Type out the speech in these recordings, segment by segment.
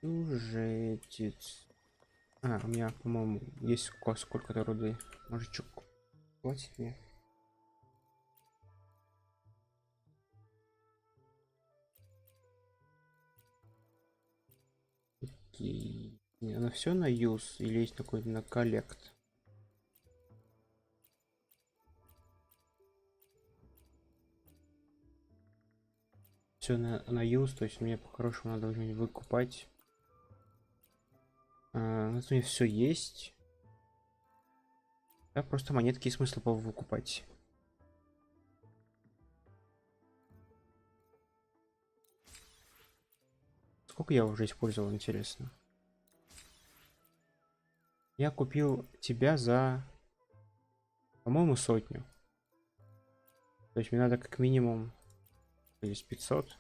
Сюжетец. А, у меня, по-моему, есть сколько-то руды. Мужичок, платит мне. Окей. Она все на use или есть какой-то на коллект? Все на use, то есть мне по-хорошему надо уже выкупать. У нас у меня все есть. Да, просто монетки и смысл выкупать. Сколько я уже использовал, интересно? Я купил тебя за, по-моему, 100. То есть мне надо как минимум из 500.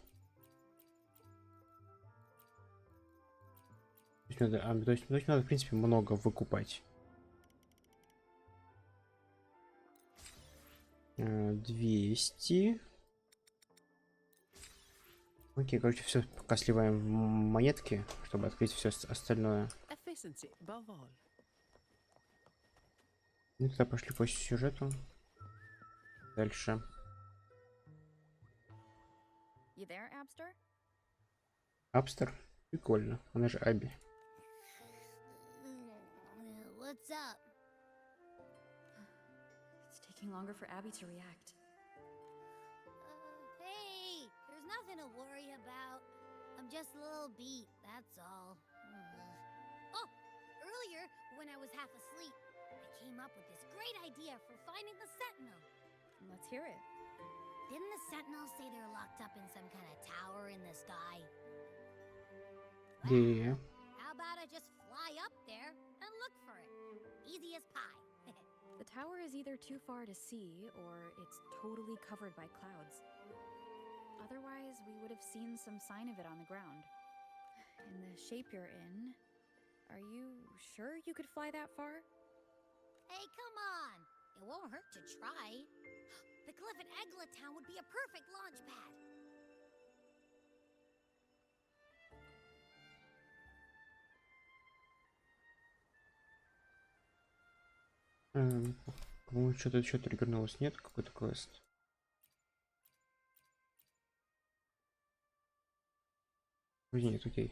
То есть надо, в принципе, много выкупать. 200. Окей, короче, все пока сливаем в монетки, чтобы открыть все остальное. Ну, тогда пошли по сюжету. Дальше. Абстер? Прикольно. Она же Аби. What's up? It's taking longer for Abby to react. Hey, there's nothing to worry about. I'm just a little beat, that's all. Oh, earlier, when I was half asleep, I came up with this great idea for finding the Sentinel. Let's hear it. Didn't the Sentinels say they're locked up in some kind of tower in the sky? Yeah. How about I just fly up there and look for it? Easy as pie. The tower is either too far to see, or it's totally covered by clouds. Otherwise, we would have seen some sign of it on the ground. In the shape you're in, are you sure you could fly that far? Hey, come on! It won't hurt to try. The cliff at Eglet Town would be a perfect launch pad. По-моему, что-то еще триггернулось. Нет, какой-то квест. Нет, окей.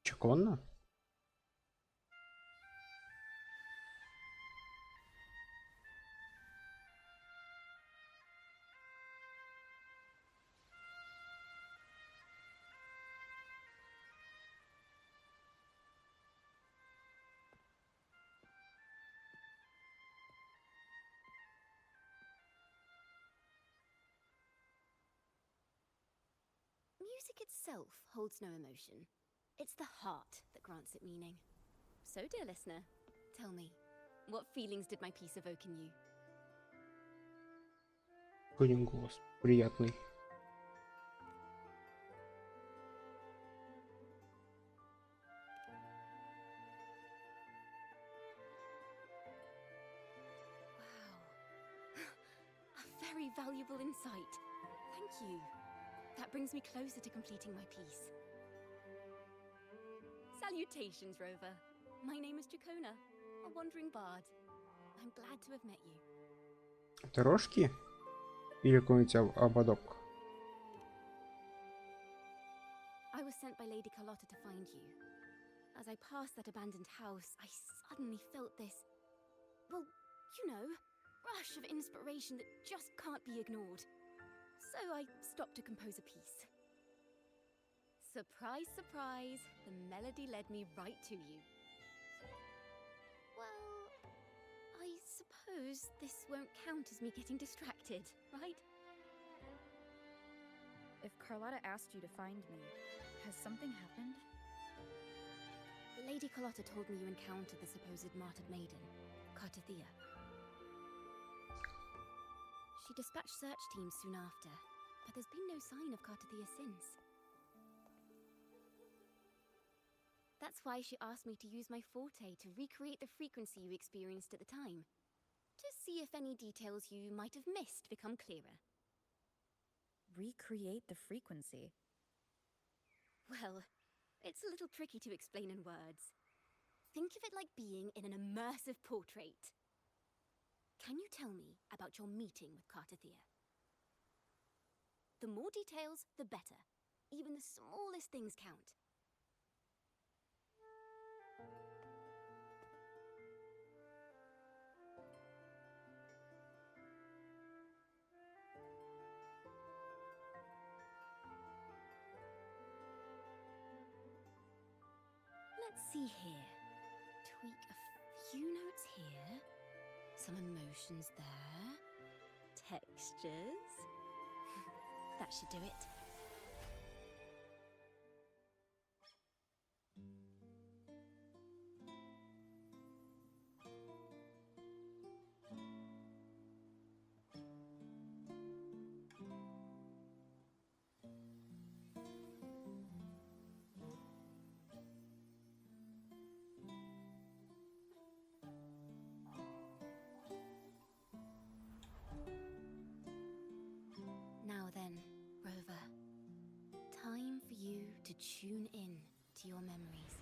Чеконно? Music itself holds no emotion. It's the heart that grants it meaning. So, dear listener, tell me, what feelings did my piece evoke in you? Один голос. Приятный. Wow. A very valuable insight. Thank you. That brings me closer to completing my piece. Salutations, Rover. My name is Jacona, a wandering bard. I'm glad to have met you. Это рожки? Или какой-нибудь ободок? I was sent by Lady Carlotta to find you. As I passed that abandoned house, I suddenly felt this, well, you know, rush of inspiration that just can't be ignored. So I stopped to compose a piece. Surprise, surprise, the melody led me right to you. Well, I suppose this won't count as me getting distracted, right? If Carlotta asked you to find me, has something happened? Lady Carlotta told me you encountered the supposed martyred maiden, Cartathea. She dispatched search teams soon after, but there's been no sign of Cartathea since. That's why she asked me to use my forte to recreate the frequency you experienced at the time. To see if any details you might have missed become clearer. Recreate the frequency? Well, it's a little tricky to explain in words. Think of it like being in an immersive portrait. Can you tell me about your meeting with Cartathea? The more details, the better. Even the smallest things count. Let's see here. Tweak a few notes here. Some emotions there. Textures. That should do it. Now then, Rover. Time for you to tune in to your memories.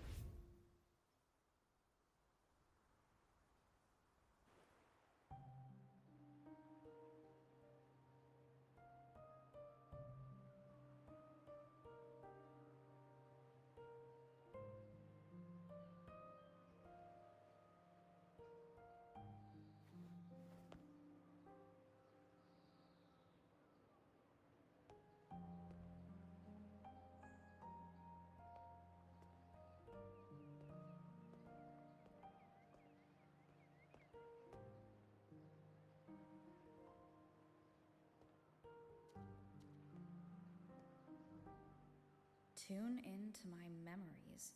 Tune into my memories.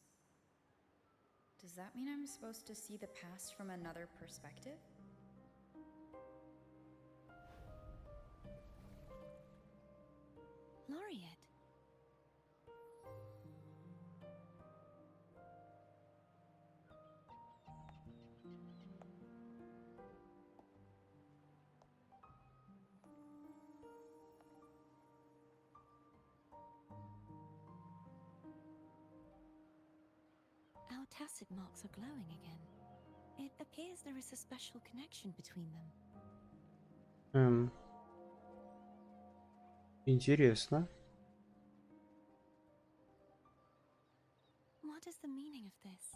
Does that mean I'm supposed to see the past from another perspective? Laureate. Our tacit marks are glowing again. It appears there is a special connection between them. Интересно. What is the meaning of this?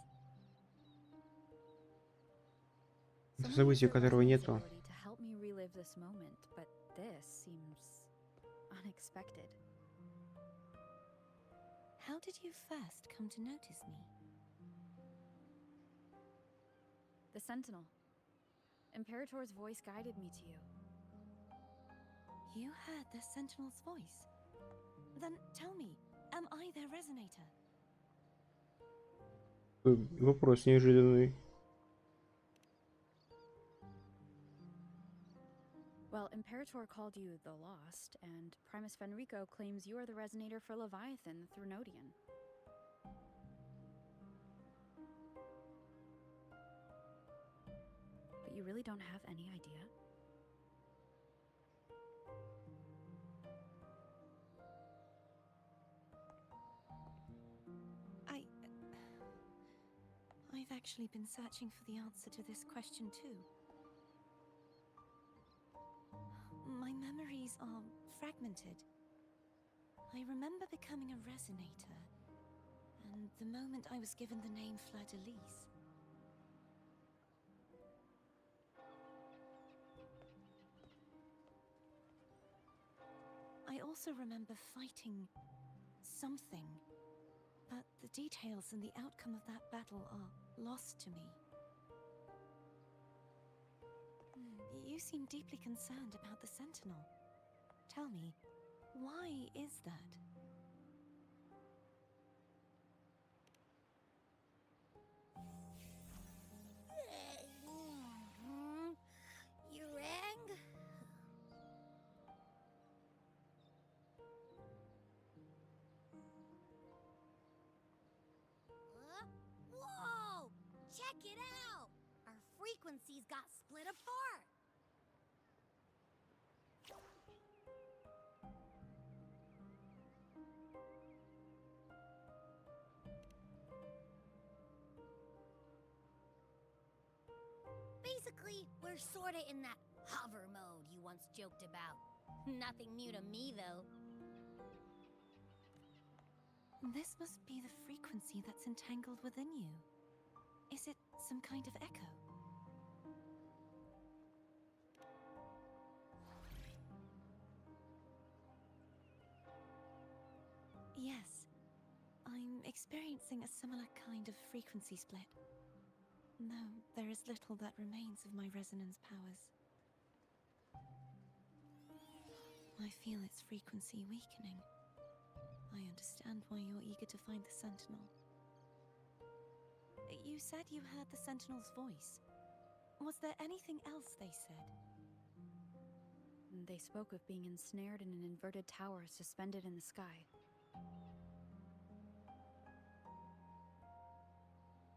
Это событие, которого нету. To help me relive this moment, but this seems unexpected. How did you first come to notice me? The Sentinel. Imperator's voice guided me to you. You heard the Sentinel's voice? Then tell me, am I their resonator? Вопрос неожиданный. Well, Imperator called you the Lost, and Primus Fenrico claims you are the resonator for Leviathan, the Thrunodian. But you really don't have any idea? I've actually been searching for the answer to this question too. My memories are fragmented. I remember becoming a resonator, and the moment I was given the name Fleur-de-Lis. I also remember fighting something, but the details and the outcome of that battle are lost to me. You seem deeply concerned about the Sentinel. Tell me, why is that? You rang? frequencies got split apart. Basically, we're sorta in that hover mode you once joked about. Nothing new to me, though. This must be the frequency that's entangled within you. Is it some kind of echo? Yes, I'm experiencing a similar kind of frequency split. No, there is little that remains of my resonance powers. I feel its frequency weakening. I understand why you're eager to find the Sentinel. You said you heard the Sentinel's voice. Was there anything else they said? They spoke of being ensnared in an inverted tower suspended in the sky.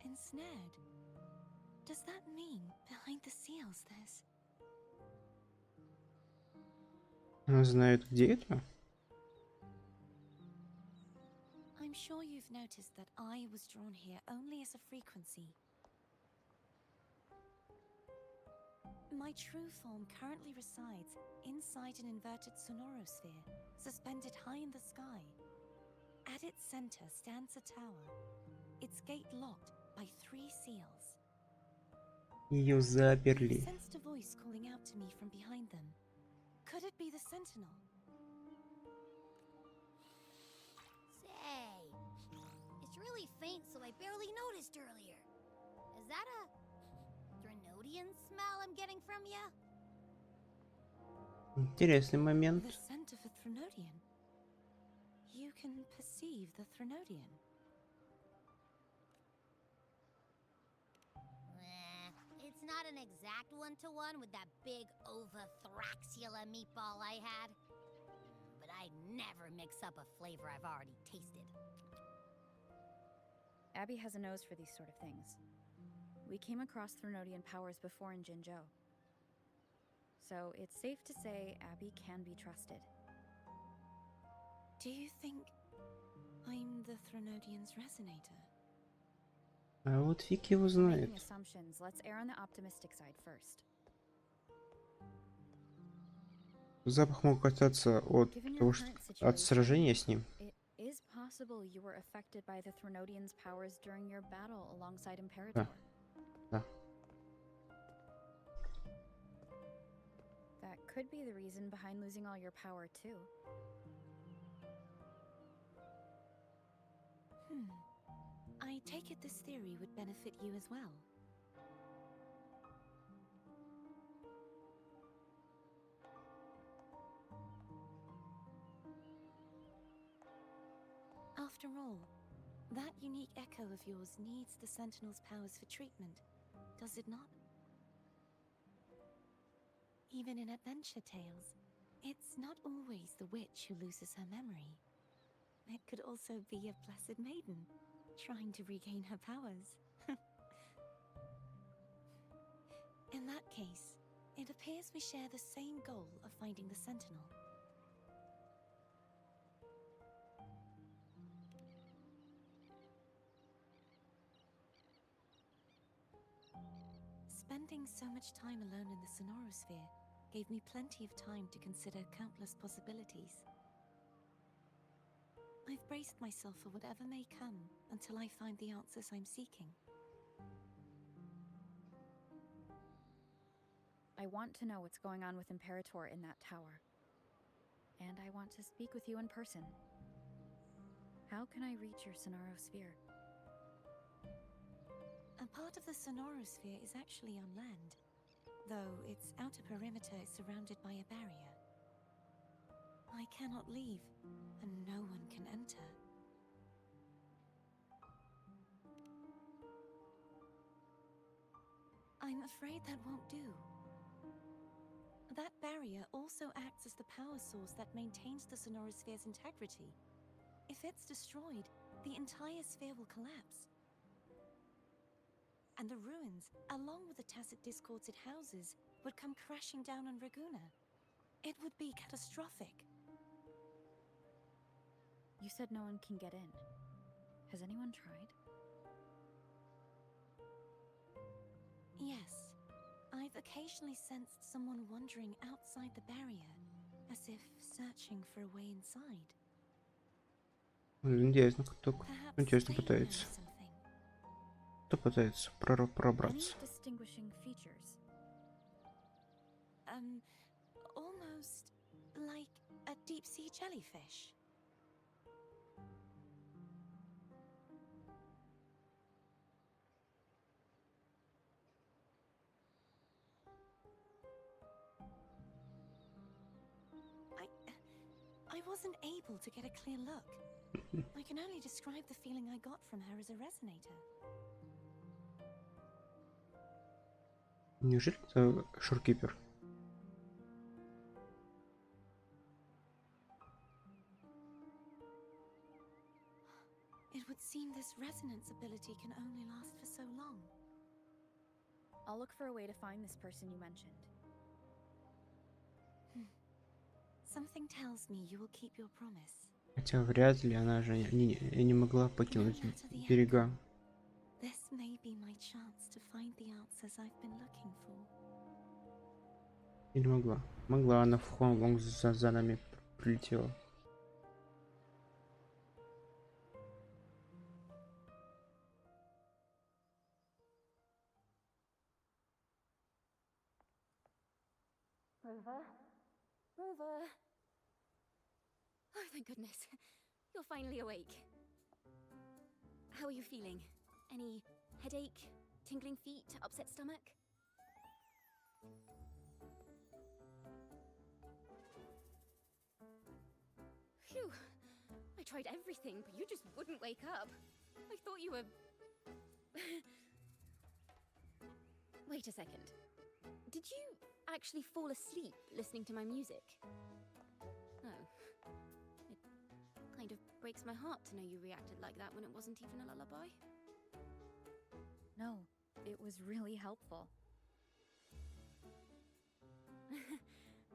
Ensnared? Does that mean behind the seals there's... Она знает, где это? I'm sure you've noticed that I was drawn here only as a frequency. My true form currently resides inside an inverted sonorosphere, suspended high in the sky. At its center stands a tower, its gate locked by 3 seals. Ее заперли. I sensed a voice calling out to me from behind them. Could it be the Sentinel? Say, it's really faint, so I barely noticed earlier. Is that a Threnodian smell I'm getting from you? Интересный момент. The scent of a Threnodian. You can perceive the Threnodian. It's not an exact one-to-one with that big Ovathraxula meatball I had. But I'd never mix up a flavor I've already tasted. Abby has a nose for these sort of things. We came across Threnodian powers before in Jinzhou. So it's safe to say Abby can be trusted. Do you think I'm the Threnodian's resonator? А вот фиг его Making знает. assumptions, let's err on the optimistic side first. Запах мог касаться от Given your того, что current от situation, сражения с ним. it is possible you were affected by the Threnodian's powers during your battle alongside Imperator. Да. That could be the reason behind losing all your power too. I take it this theory would benefit you as well. After all, that unique echo of yours needs the Sentinel's powers for treatment, does it not? Even in adventure tales, it's not always the witch who loses her memory. It could also be a blessed maiden, trying to regain her powers. In that case, it appears we share the same goal of finding the Sentinel. Spending so much time alone in the sonorosphere gave me plenty of time to consider countless possibilities. I've braced myself for whatever may come until I find the answers I'm seeking. I want to know what's going on with Imperator in that tower. And I want to speak with you in person. How can I reach your sonorosphere? A part of the sonorosphere is actually on land, though its outer perimeter is surrounded by a barrier. I cannot leave, and no one can enter. I'm afraid that won't do. That barrier also acts as the power source that maintains the sonorosphere's integrity. If it's destroyed, the entire sphere will collapse. and the ruins, along with the tacit discords it houses, would come crashing down on Raguna. It would be catastrophic. You said no one can get in. Has anyone tried? Yes. I've occasionally sensed someone wandering outside the barrier, as if searching for a way inside. Интересно, кто Perhaps интересно they know пытается. something. Кто пытается Any пробраться? distinguishing features? Almost like a deep-sea jellyfish. I wasn't able to get a clear look. I can only describe the feeling I got from her as a resonator. Неужели это шоркипер? It would seem this resonance ability can only last for so long. I'll look for a way to find this person you mentioned. Something tells me you will keep your promise. Хотя вряд ли, она же не могла покинуть берега. This may be my chance to find the answers I've been looking for. Или могла? Могла, она в Хонг-Конг за нами прилетела. Rover? Rover? Oh, thank goodness. You're finally awake. How are you feeling? Any headache, tingling feet, upset stomach? Phew. I tried everything, but you just wouldn't wake up. I thought you were... Wait a second. Did you actually fall asleep listening to my music? Oh. It kind of breaks my heart to know you reacted like that when it wasn't even a lullaby. No, it was really helpful.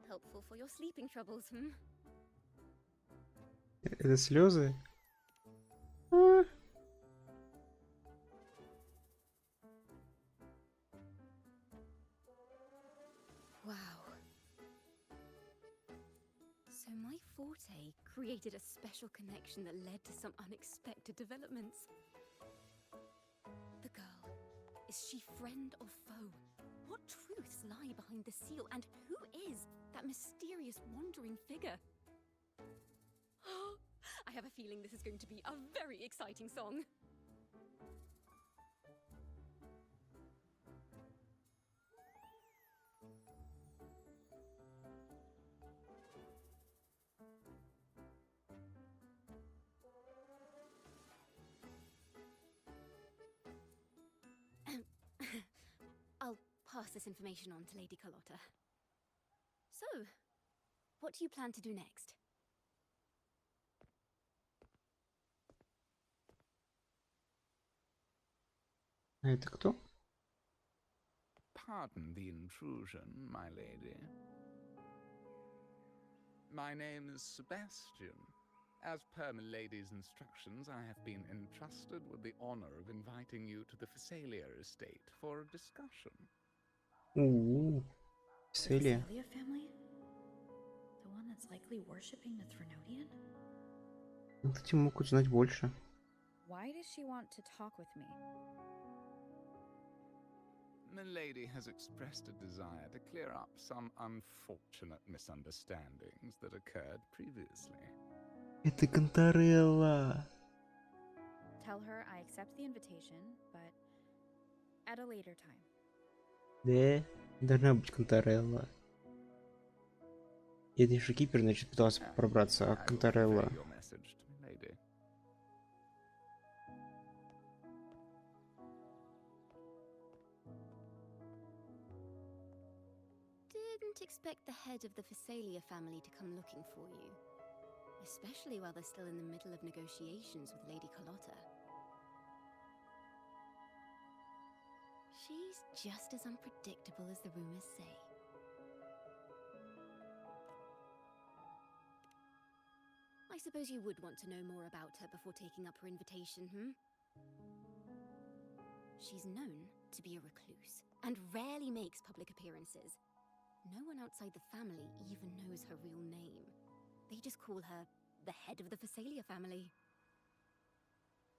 Helpful for your sleeping troubles, hmm? Это слезы? Wow. So my forte created a special connection that led to some unexpected developments. The girl, is she friend or foe? What truths lie behind the seal, and who is that mysterious wandering figure? I have a feeling this is going to be a very exciting song. I'll pass this information on to Lady Carlotta. So, what do you plan to do next? А это кто? Pardon the intrusion, my lady. My name is Sebastian. As per my lady's instructions, I have been entrusted with the honor of inviting you to the Phasalia estate for a discussion. Селия. The Phasalia family? The one that's likely worshipping the Threnodian? Кстати, могут знать больше. Why does she want to talk with me? My lady has expressed a desire to clear up some unfortunate misunderstandings that occurred previously. Это Кантарелла. Tell her I accept the invitation, but at a later time. Да, должна быть Кантарелла. И это шокипер, значит, пытался пробраться, а I will Кантарелла. convey your message to my lady. Didn't expect the head of the Phasalia family to come looking for you. Especially while they're still in the middle of negotiations with Lady Carlotta. just as unpredictable as the rumors say. I suppose you would want to know more about her before taking up her invitation, She's known to be a recluse and rarely makes public appearances. No one outside the family even knows her real name. They just call her the head of the Phasalia family.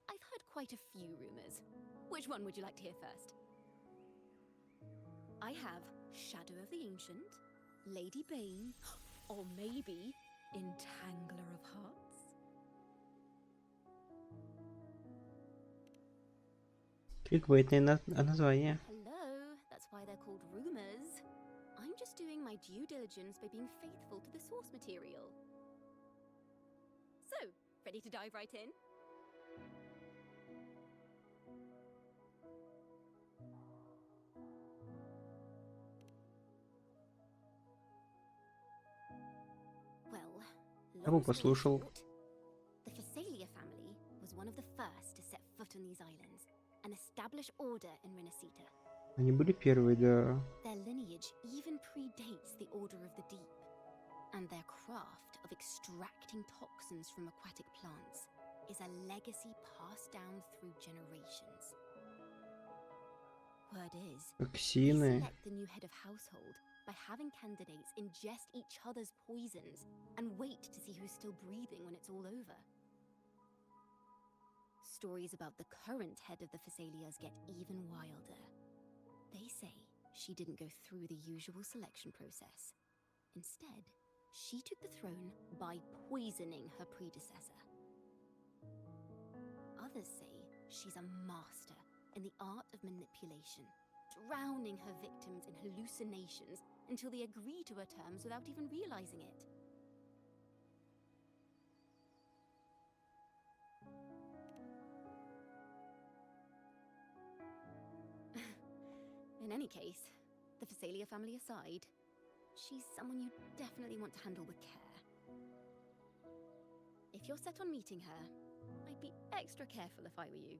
I've heard quite a few rumors. Which one would you like to hear first? I have Shadow of the Ancient, Lady Bane, or maybe Entangler of Hearts. Кликбейтное название. Hello, that's why they're called rumors. I'm just doing my due diligence by being faithful to the source material. So, ready to dive right in? Well, Кого послушал? the Phasalia family was one of the first to set foot on these islands and establish order in Renacita. Они были первые, да. Their lineage even predates the Order of the Deep, and their craft of extracting toxins from aquatic plants is a legacy passed down through generations. Word is, they Токсины. select the new head of household by having candidates ingest each other's poisons and wait to see who's still breathing when it's all over. Stories about the current head of the Phasalias get even wilder. They say she didn't go through the usual selection process. Instead, she took the throne by poisoning her predecessor. Others say she's a master in the art of manipulation, drowning her victims in hallucinations until they agree to her terms without even realizing it. In any case, the Phasalia family aside, she's someone you definitely want to handle with care. If you're set on meeting her, I'd be extra careful if I were you.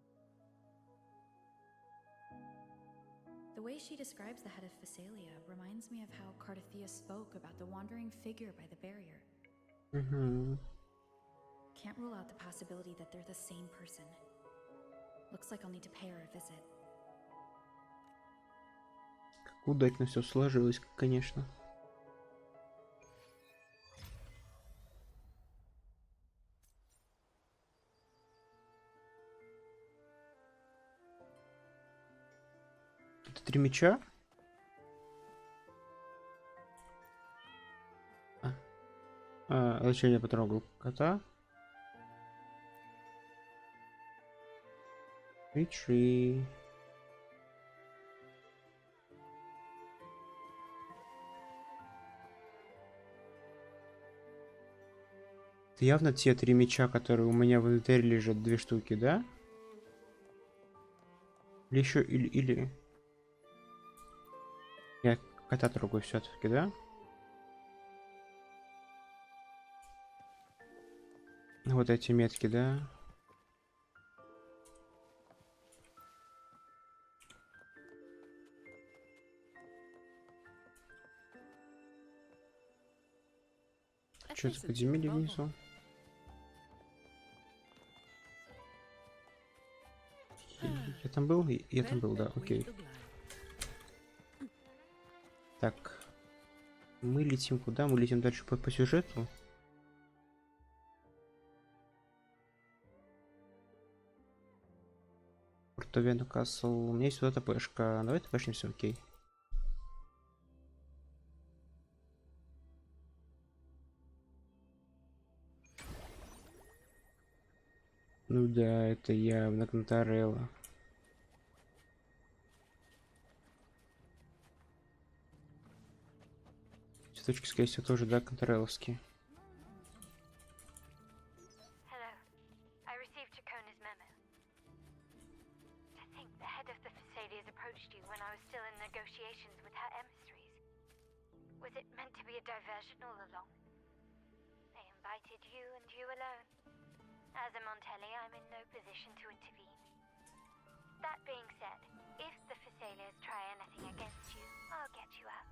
The way she describes the head of Phasalia reminds me of how Cardothea spoke about the wandering figure by the barrier. Угу. Can't rule out the possibility that they're the same person. Looks like I'll need to pay her a visit. Удачно все сложилось, конечно. Это 3 мяча? Зачем я потрогал кота? Retreat. Это явно те 3 мяча, которые у меня в инвентаре лежат, 2 штуки, да? Или еще, или... Я кота трогаю все-таки, да? Вот эти метки, да? Что-то подземелье внизу. Я там был? Я там был, да, окей. Так. Мы летим куда? Мы летим дальше по сюжету. Портовену Касл. У меня есть вот эта пешка. Давай тпшнемся, окей. Ну да, это явно Кантарелла. Цветочки, скорее всего, тоже, да, кантарелловские. Hello. I received Chacona's memo. To think the head of the Phasalias approached you when I was still in negotiations with her emissaries. Was it meant to be a diversion all along? They invited you and you alone. As a Montelli, I'm in no position to intervene. That being said, if the Thessalians try anything against you, I'll get you out.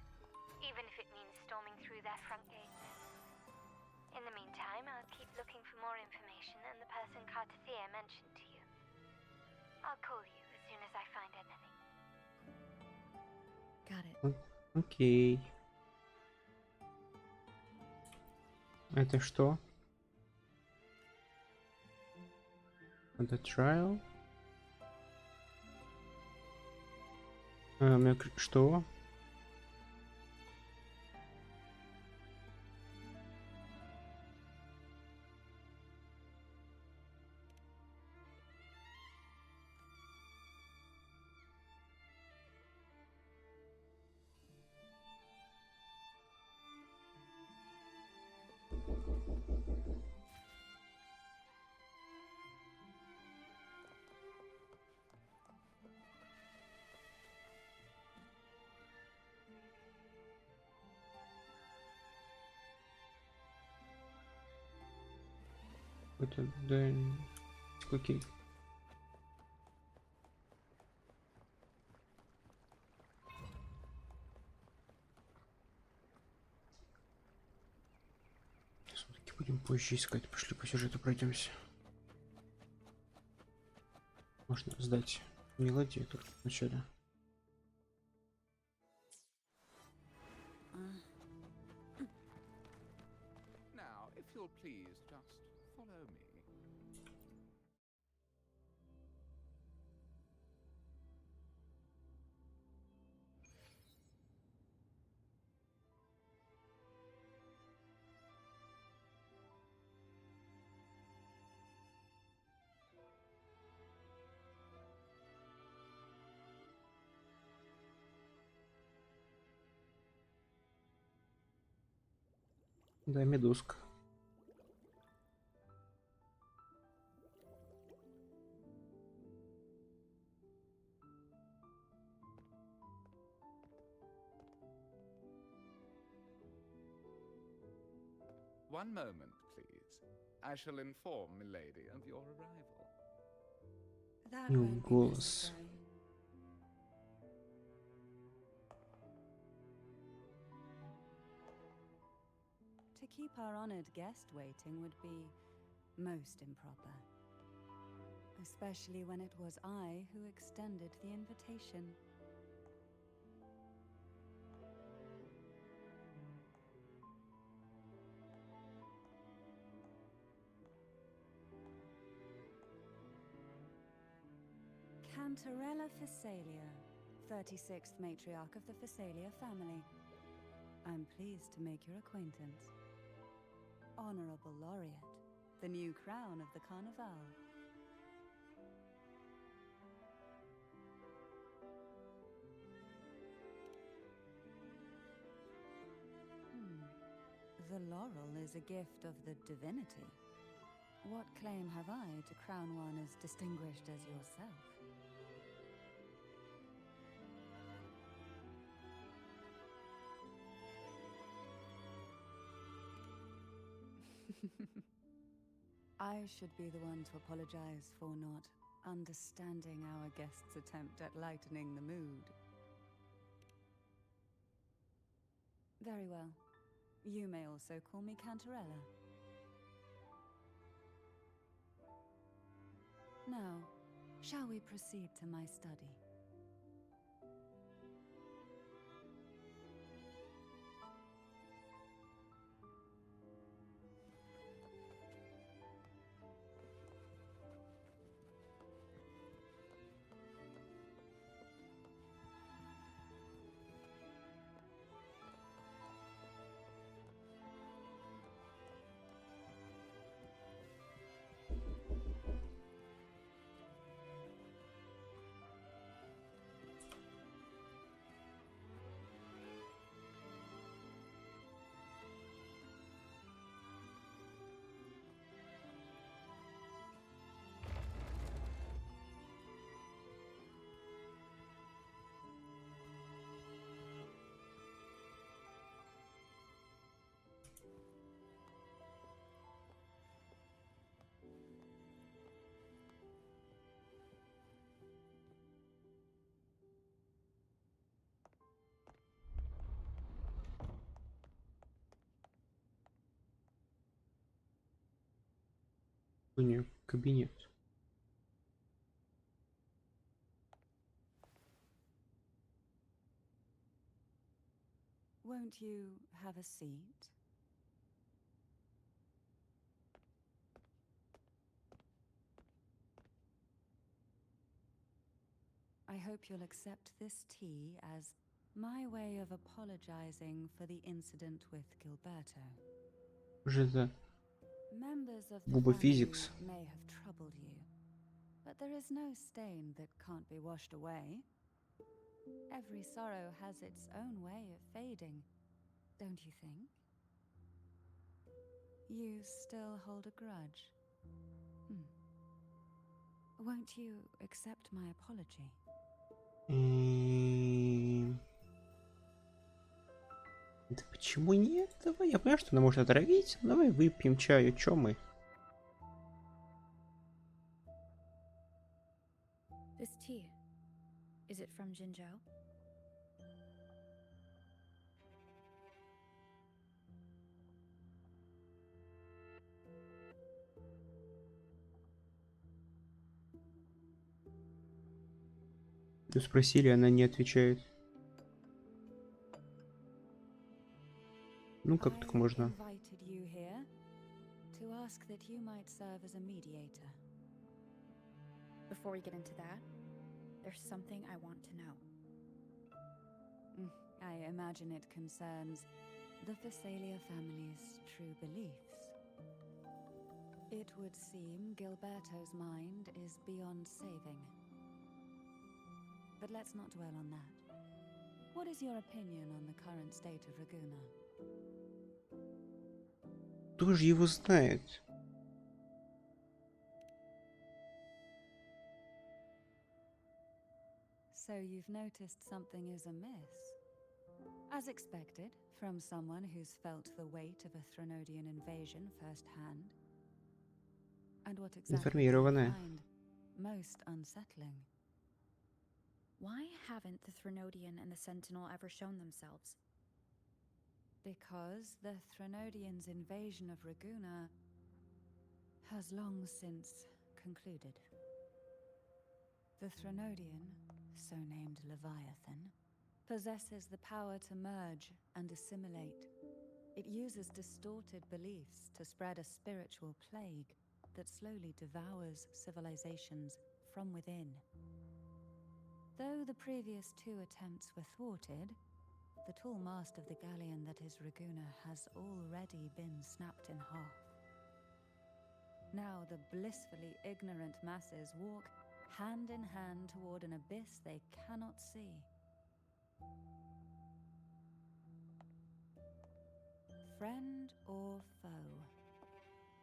Even if it means storming through their front gates. In the meantime, I'll keep looking for more information and the person Cartathea mentioned to you. I'll call you as soon as I find anything. Got it. Окей. Это что? Это trial? Что? Это да. Окей. Все-таки будем позже искать. Пошли по сюжету пройдемся. Можно сдать мелодию только вначале. Now, if you'll please just follow me. Да, медузка. One moment, please. I shall inform milady of your arrival. That Ну, won't be голос. necessary. To keep our honored guest waiting would be most improper. Especially when it was I who extended the invitation. Kantarelloi Thessalia, 36th matriarch of the Thessalia family. I'm pleased to make your acquaintance. Honorable Laureate, the new crown of the Carnival. The laurel is a gift of the divinity. What claim have I to crown one as distinguished as yourself? I should be the one to apologize for not understanding our guest's attempt at lightening the mood. Very well. You may also call me Kantarelloi. Now, shall we proceed to my study? У нее кабинет. Won't you have a seat? I hope you'll accept this tea as my way of apologizing for the incident with Gilberto. Уже это Members of the Буба family Физикс. may have troubled you, but there is no stain that can't be washed away. Every sorrow has its own way of fading, don't you think? You still hold a grudge. Won't you accept my apology? Да почему нет? Давай, я понимаю, что она может отравить. Давай выпьем чаю, чё мы? This tea, is it from Jinzhou? Ее спросили, она не отвечает. Ну, как так можно? Invited you here to ask that you might serve as a mediator. Before we get into that, there's something I want to know. I imagine it concerns the Phasalia family's true beliefs. It would seem Gilberto's mind is beyond saving. But let's not dwell on that. What is your opinion on the current state of Raguna? Кто же его знает? So you've noticed something is amiss. As expected, from someone who's felt the weight of a Threnodian invasion firsthand. And what exactly do you Информированная. find most unsettling? Why haven't the Threnodian and the Sentinel ever shown themselves? Because the Threnodians' invasion of Raguna has long since concluded. The Threnodian, so named Leviathan, possesses the power to merge and assimilate. It uses distorted beliefs to spread a spiritual plague that slowly devours civilizations from within. Though the previous two attempts were thwarted, the tall mast of the galleon that is Raguna has already been snapped in half. Now the blissfully ignorant masses walk hand in hand toward an abyss they cannot see. Friend or foe?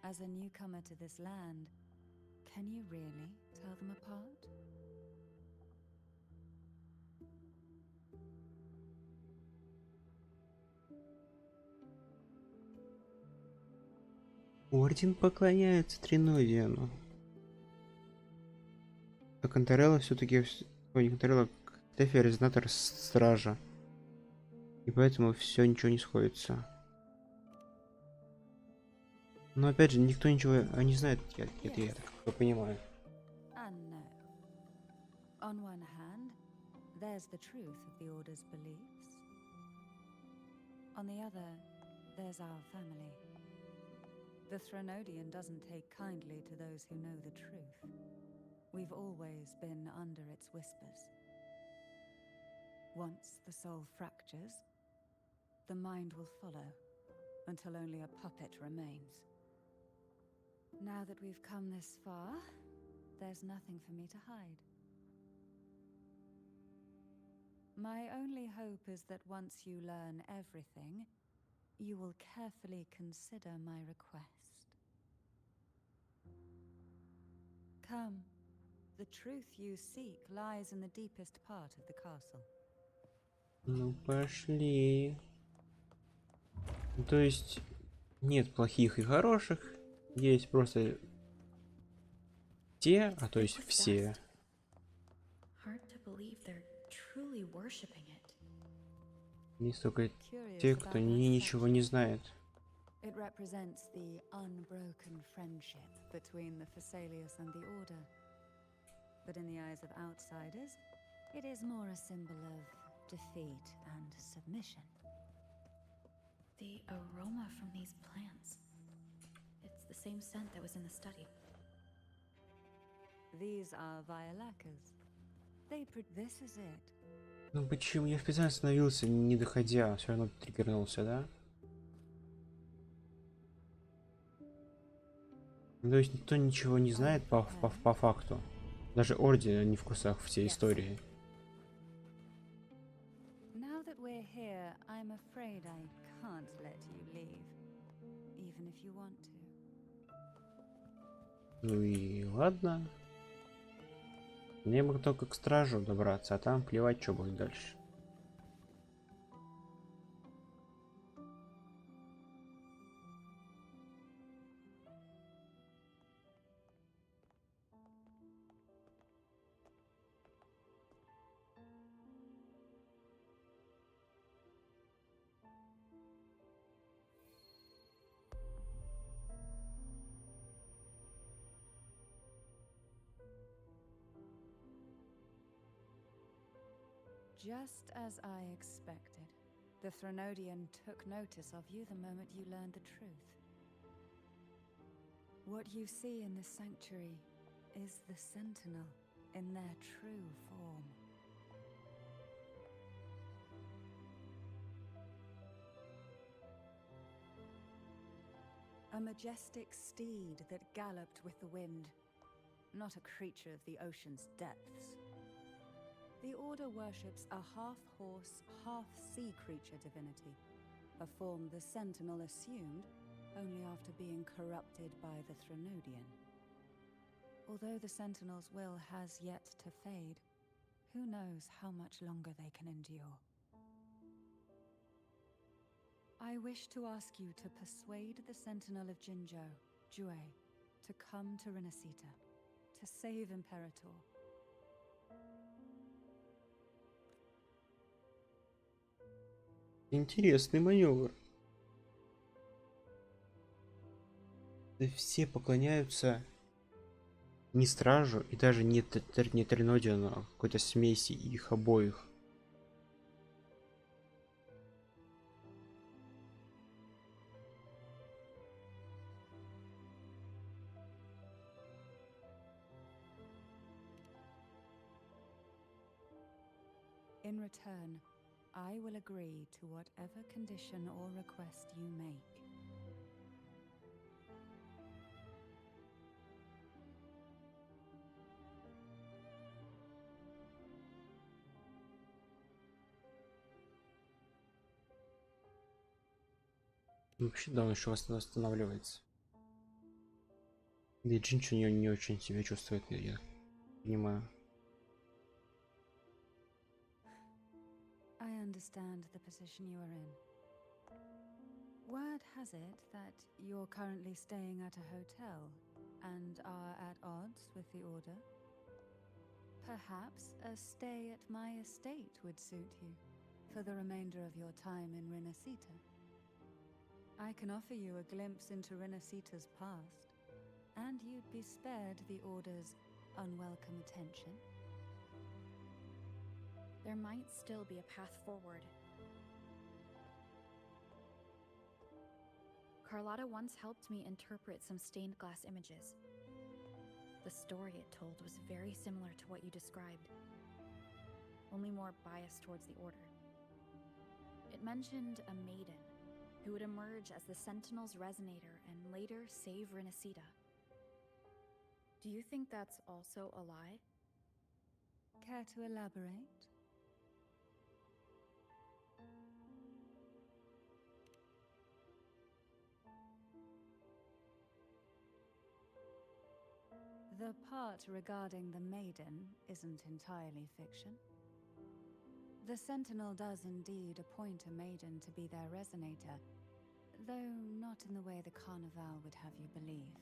As a newcomer to this land, can you really tell them apart? Орден поклоняется Тринодиану. А Кантарелла все-таки... Ой, не Кантарелла, Тэфи резонатор стража. И поэтому все ничего не сходится. Но опять же, никто ничего не знает, это я так понимаю. And no. On one hand, there's the truth of the Order's beliefs. On the other, there's our family. The Threnodian doesn't take kindly to those who know the truth. We've always been under its whispers. Once the soul fractures, the mind will follow, until only a puppet remains. Now that we've come this far, there's nothing for me to hide. My only hope is that once you learn everything, you will carefully consider my request. Come. The truth you seek lies in the deepest part of the castle. Ну, пошли. То есть, нет плохих и хороших. Есть просто те, а то есть все. Hard to believe they're truly worshipping it. Есть только те, кто ничего не знает. It represents the unbroken friendship between the Phasaelius and the Order. But in the eyes of outsiders, it is more a symbol of defeat and submission. The aroma from these plants. It's the same scent that was in the study. These are violacas. This is it. Ну почему я специально остановился, не доходя, все равно триггернулся, да? То есть никто ничего не знает по факту. Даже Орди не в курсах всей истории. Now that we're here, I'm afraid I can't let you leave, even if you want to. Ну и ладно. Мне бы только к стражу добраться, а там плевать, что будет дальше. Just as I expected, the Threnodian took notice of you the moment you learned the truth. What you see in the sanctuary is the Sentinel in their true form. A majestic steed that galloped with the wind, not a creature of the ocean's depths. The Order worships a half-horse, half-sea creature divinity, a form the Sentinel assumed only after being corrupted by the Threnodian. Although the Sentinel's will has yet to fade, who knows how much longer they can endure. I wish to ask you to persuade the Sentinel of Jinzhou, Jue, to come to Renacita, to save Imperator. Интересный маневр. Да все поклоняются не стражу и даже не Тринодиану, а какой-то смеси их обоих. In return, I will agree to whatever condition or request you make. Вообще, да, он еще восстанавливается. Да и Джинчо не очень себя чувствует, я понимаю. I understand the position you are in. Word has it that you're currently staying at a hotel and are at odds with the Order. Perhaps a stay at my estate would suit you for the remainder of your time in Renacita. I can offer you a glimpse into Renacita's past, and you'd be spared the Order's unwelcome attention. There might still be a path forward. Carlotta once helped me interpret some stained glass images. The story it told was very similar to what you described, only more biased towards the Order. It mentioned a maiden who would emerge as the Sentinel's resonator and later save Renacita. Do you think that's also a lie? Care to elaborate? The part regarding the maiden isn't entirely fiction. The Sentinel does indeed appoint a maiden to be their resonator, though not in the way the Carnival would have you believe.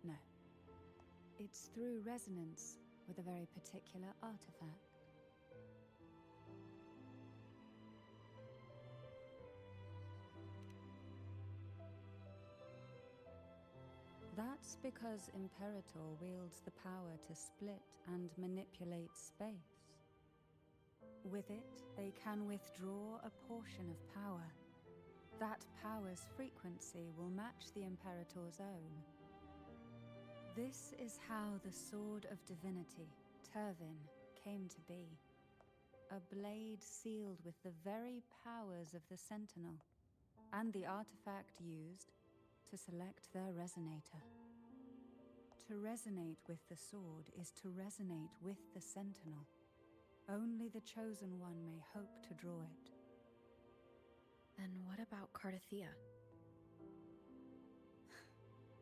No. It's through resonance with a very particular artifact. That's because Imperator wields the power to split and manipulate space. With it, they can withdraw a portion of power. That power's frequency will match the Imperator's own. This is how the Sword of Divinity, Turvin, came to be. A blade sealed with the very powers of the Sentinel, and the artifact used to select their resonator. To resonate with the sword is to resonate with the Sentinel. Only the Chosen One may hope to draw it. Then what about Cardathia?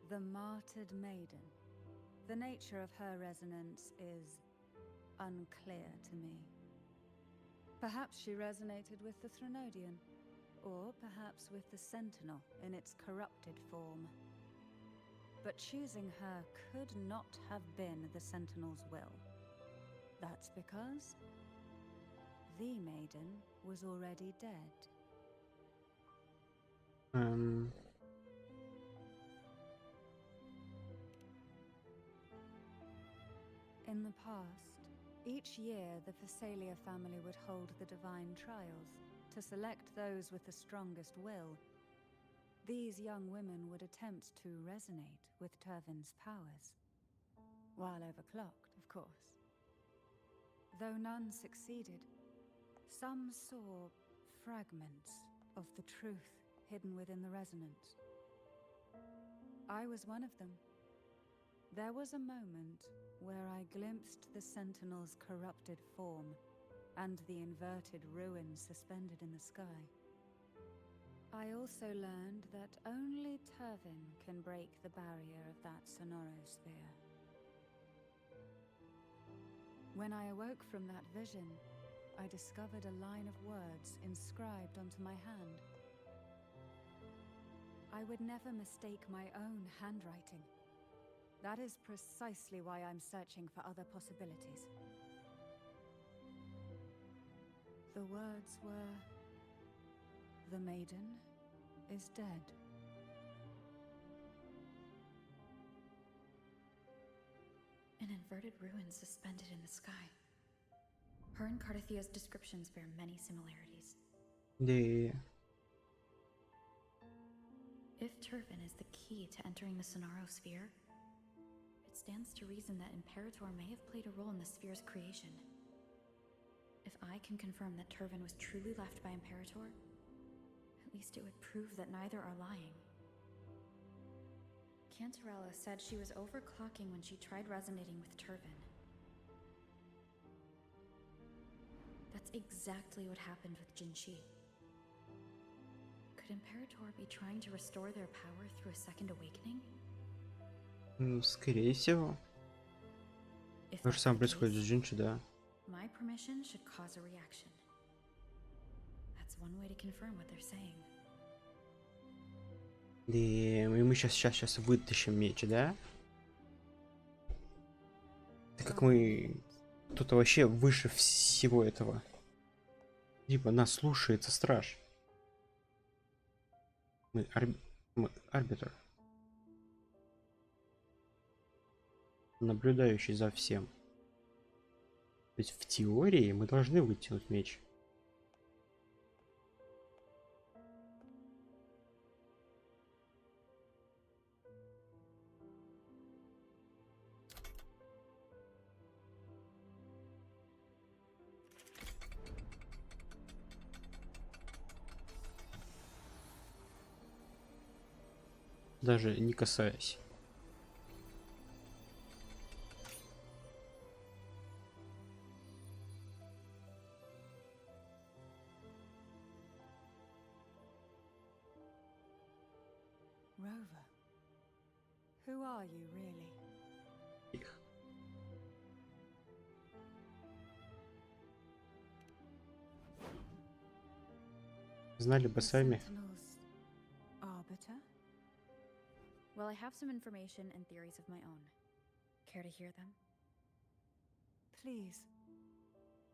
The martyred maiden. The nature of her resonance is unclear to me. Perhaps she resonated with the Threnodian, or perhaps with the Sentinel in its corrupted form. But choosing her could not have been the Sentinel's will. That's because the maiden was already dead. In the past, each year the Phasalia family would hold the Divine Trials to select those with the strongest will. These young women would attempt to resonate with Turvin's powers. While overclocked, of course. Though none succeeded, some saw fragments of the truth hidden within the resonance. I was one of them. There was a moment where I glimpsed the Sentinel's corrupted form and the inverted ruins suspended in the sky. I also learned that only Turvin can break the barrier of that sonorosphere. When I awoke from that vision, I discovered a line of words inscribed onto my hand. I would never mistake my own handwriting. That is precisely why I'm searching for other possibilities. The words were, "The maiden is dead." An inverted ruin suspended in the sky. Her and Cardathia's descriptions bear many similarities. Да. If Turvin is the key to entering the sonorosphere, it stands to reason that Imperator may have played a role in the sphere's creation. If I can confirm that Turvin was truly left by Imperator, at least it would prove that neither are lying. Cantarello said she was overclocking when she tried resonating with Turvin. That's exactly what happened with Jinshi. Could Imperator be trying to restore their power through a second awakening? Скорее всего. If То же that's самое the происходит case, с Джинчи, да. my permission should cause a reaction. That's one way to confirm what they're saying. Да, и мы сейчас вытащим меч, да? Так как мы тут вообще выше всего этого. Либо нас слушается страж. Мы арбитр. Наблюдающий за всем. То есть в теории мы должны вытянуть меч. Даже не касаясь. Rover, who are you really? Их. Знали бы The сами. Sentinel's arbiter? Well, I have some information and theories of my own. Care to hear them? Please,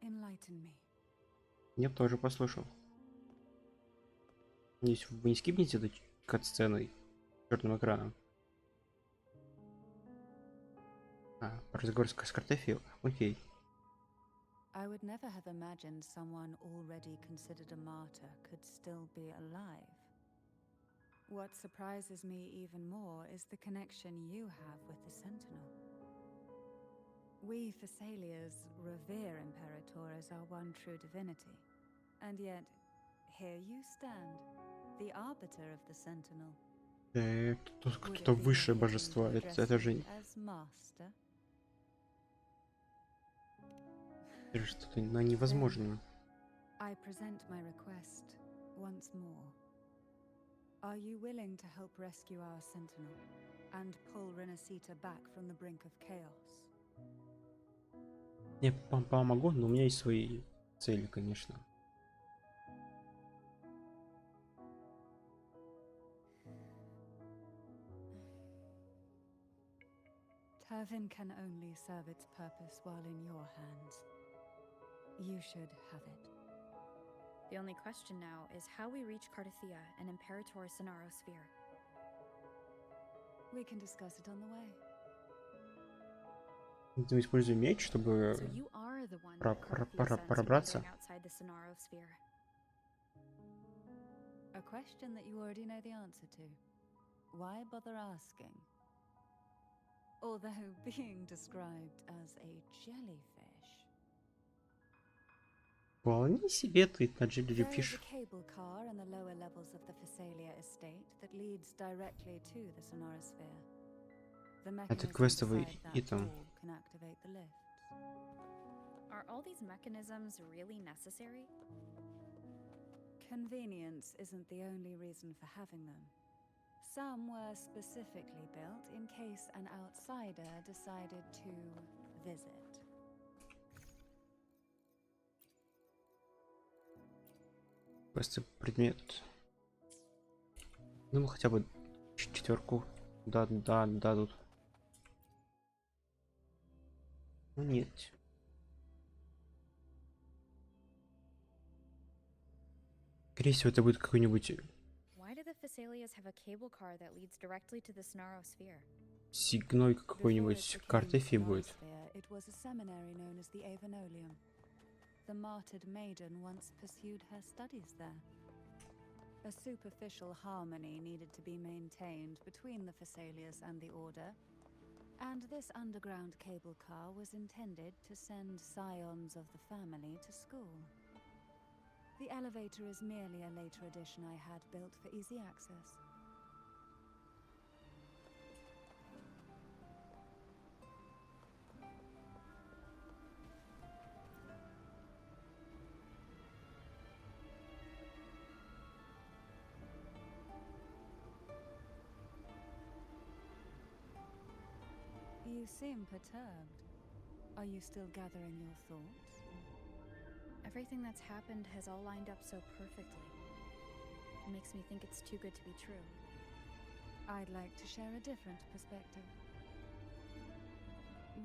enlighten me. Я бы тоже послушал. Надеюсь, вы не скипнете этой кат-сценой черным экраном. Разговор с картофелем. Окей. I would never have imagined someone already considered a martyr could still be alive. What surprises me even more is the connection you have with the Sentinel. We Thessalians revere Imperator as our one true divinity, and yet here you stand, the arbiter of the Sentinel. Тут Would какие-то it be more высшие fitting божества. to Это address же, you as master? это же что-то невозможное. I present my request once more. Are you willing to help rescue our Sentinel and pull Renacita back from the brink of chaos? Я помогу, но у меня есть свои цели, конечно. Turvin can only serve its purpose while in your hands. You should have it. The only question now is how we reach Cardathia and Imperator Sonaro Sphere. We can discuss it on the way. Мы используем меч, чтобы So you are the one that Cardathia sends пробраться. wandering outside the Sonaro Sphere. A question that you already know the answer to. Why bother asking? Although being described as a jellyfish. Вполне себе ты на There is a jellyfish. cable car in the lower levels of the Phasalia estate that leads directly to the Sonorasphere. The mechanism квестовый beside that итем. wall can activate the lifts. Are all these mechanisms really necessary? Convenience isn't the only reason for having them. Some were specifically built in case an outsider decided to visit. Квесты предмет. Ну, хотя бы четверку дадут. Ну, нет. Скорее всего, это будет какой-нибудь Why do the Thessalias have a cable car that leads directly to the Sonaro Sphere? сигной Before it какой-нибудь became картефи будет. Sonorasphere, it was a seminary known as the Avenolium. The martyred maiden once pursued her studies there. A superficial harmony needed to be maintained between the Thessalias and the Order, and this underground cable car was intended to send scions of the family to school. The elevator is merely a later addition I had built for easy access. You seem perturbed. Are you still gathering your thoughts? Everything that's happened has all lined up so perfectly. It makes me think it's too good to be true. I'd like to share a different perspective.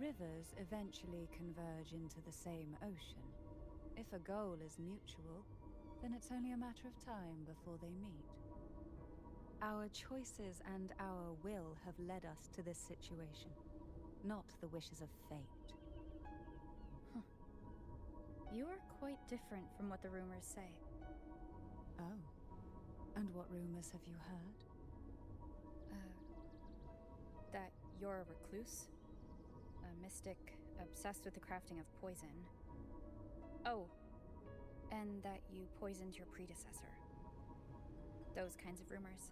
Rivers eventually converge into the same ocean. If a goal is mutual, then it's only a matter of time before they meet. Our choices and our will have led us to this situation, not the wishes of fate. You are quite different from what the rumors say. Oh, and what rumors have you heard? That you're a recluse, a mystic obsessed with the crafting of poison. Oh, and that you poisoned your predecessor. Those kinds of rumors.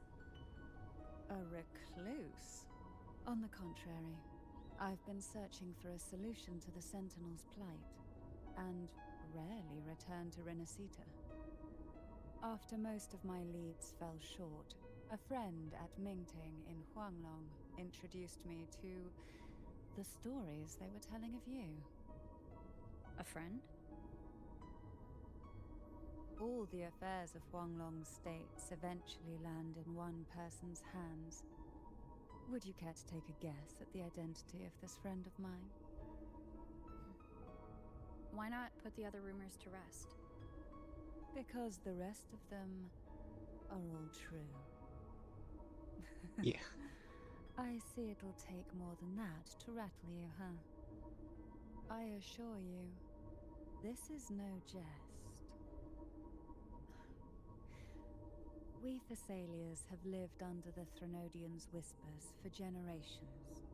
A recluse? On the contrary, I've been searching for a solution to the Sentinel's plight, and rarely return to Renacita. After most of my leads fell short, a friend at Mingting in Huanglong introduced me to the stories they were telling of you. A friend? All the affairs of Huanglong's states eventually land in one person's hands. Would you care to take a guess at the identity of this friend of mine? Why not put the other rumors to rest? Because the rest of them are all true. Yeah. I see it'll take more than that to rattle you, huh? I assure you, this is no jest. We Thessalians have lived under the Threnodians' whispers for generations.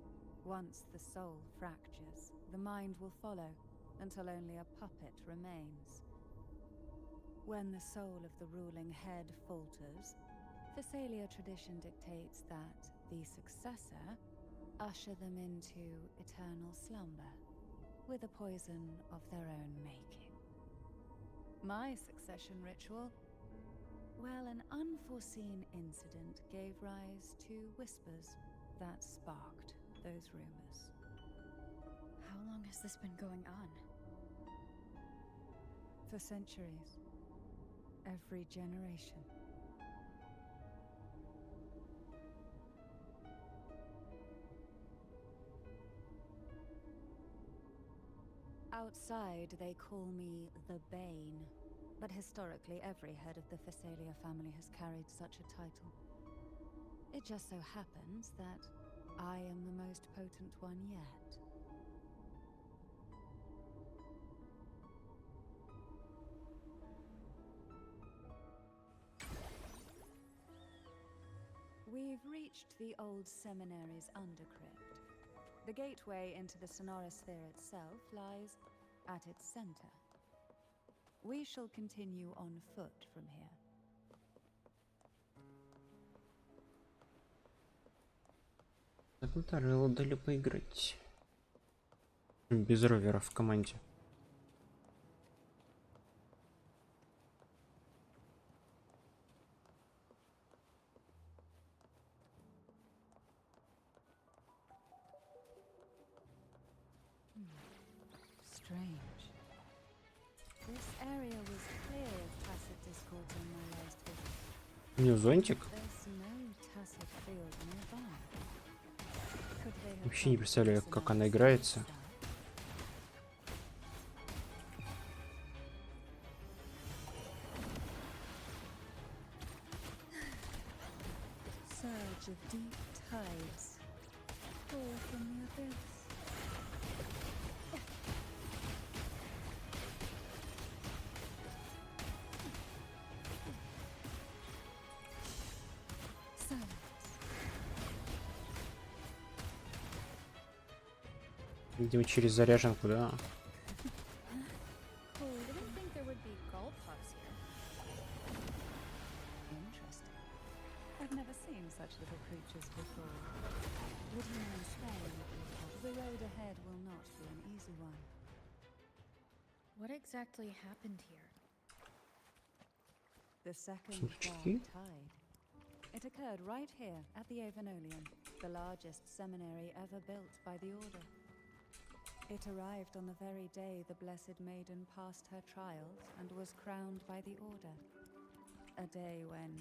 Once the soul fractures, the mind will follow, until only a puppet remains. When the soul of the ruling head falters, Thessalia tradition dictates that the successor usher them into eternal slumber, with a poison of their own making. My succession ritual? Well, an unforeseen incident gave rise to whispers that sparked those rumors. How long has this been going on? For centuries. Every generation. Outside, they call me the Bane, but historically every head of the Thessalia family has carried such a title. It just so happens that I am the most potent one yet. We've reached the old seminary's undercrypt. The gateway into the sonorosphere itself lies at its center. We shall continue on foot from here. Кантареллой дали поиграть. Без ровера в команде. Strange. This area was clear of tacit discord in my last visit. У нее зонтик. There's no tacit field nearby. Could they have Вообще не come представляю, from как она Sonora's играется. side? Surge of deep tides pour from the abyss. Silence. Видимо, через заряженку, да. Cool. I didn't think there would be gull pups here. Interesting. I've never seen such little creatures before. Would you mind sparing me? The road ahead will not be an easy one. What exactly happened here? The second Сундучки? dark tide. It occurred right here at the Avenolium, the largest seminary ever built by the Order. It arrived on the very day the Blessed Maiden passed her trials and was crowned by the Order. A day when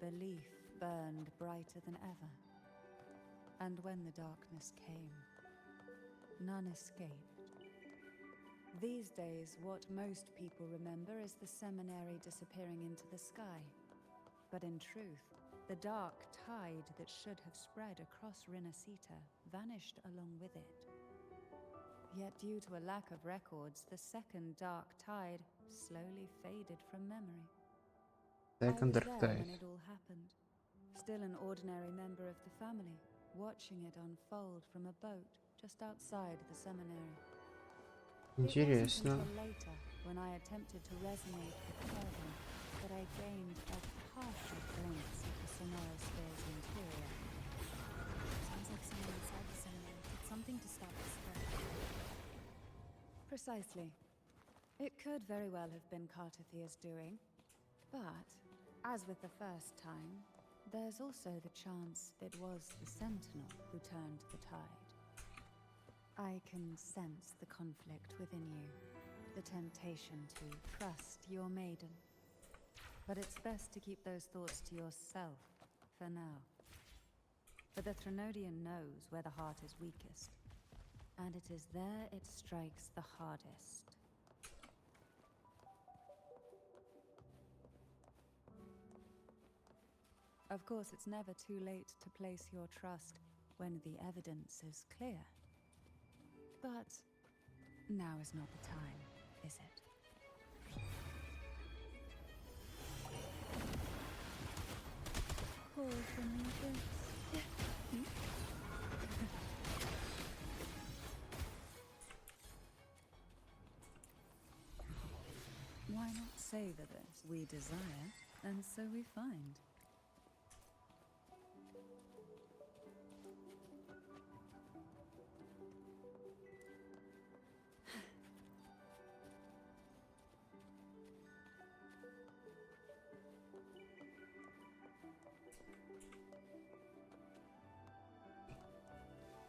belief burned brighter than ever. And when the darkness came, none escaped. These days, what most people remember is the seminary disappearing into the sky. But in truth, the dark tide that should have spread across Rinascita vanished along with it. Yet due to a lack of records, the second dark tide slowly faded from memory. Second I Dark was there when Tide. it all happened, still an ordinary member of the family, watching it unfold from a boat just outside the seminary. Интересно. It wasn't until later, when I attempted to resonate with Kelvin, that I gained a partial glimpse of the sonorosphere's interior. Sounds like someone inside the seminary did something to stop the spread. Precisely. It could very well have been Cartathia's doing, but, as with the first time, there's also the chance it was the Sentinel who turned the tide. I can sense the conflict within you, the temptation to trust your maiden. But it's best to keep those thoughts to yourself, for now. For the Threnodian knows where the heart is weakest, and it is there it strikes the hardest. Of course, it's never too late to place your trust when the evidence is clear. But Now is not the time, is it? Call from the abyss. Why not savor this? We desire, and so we find.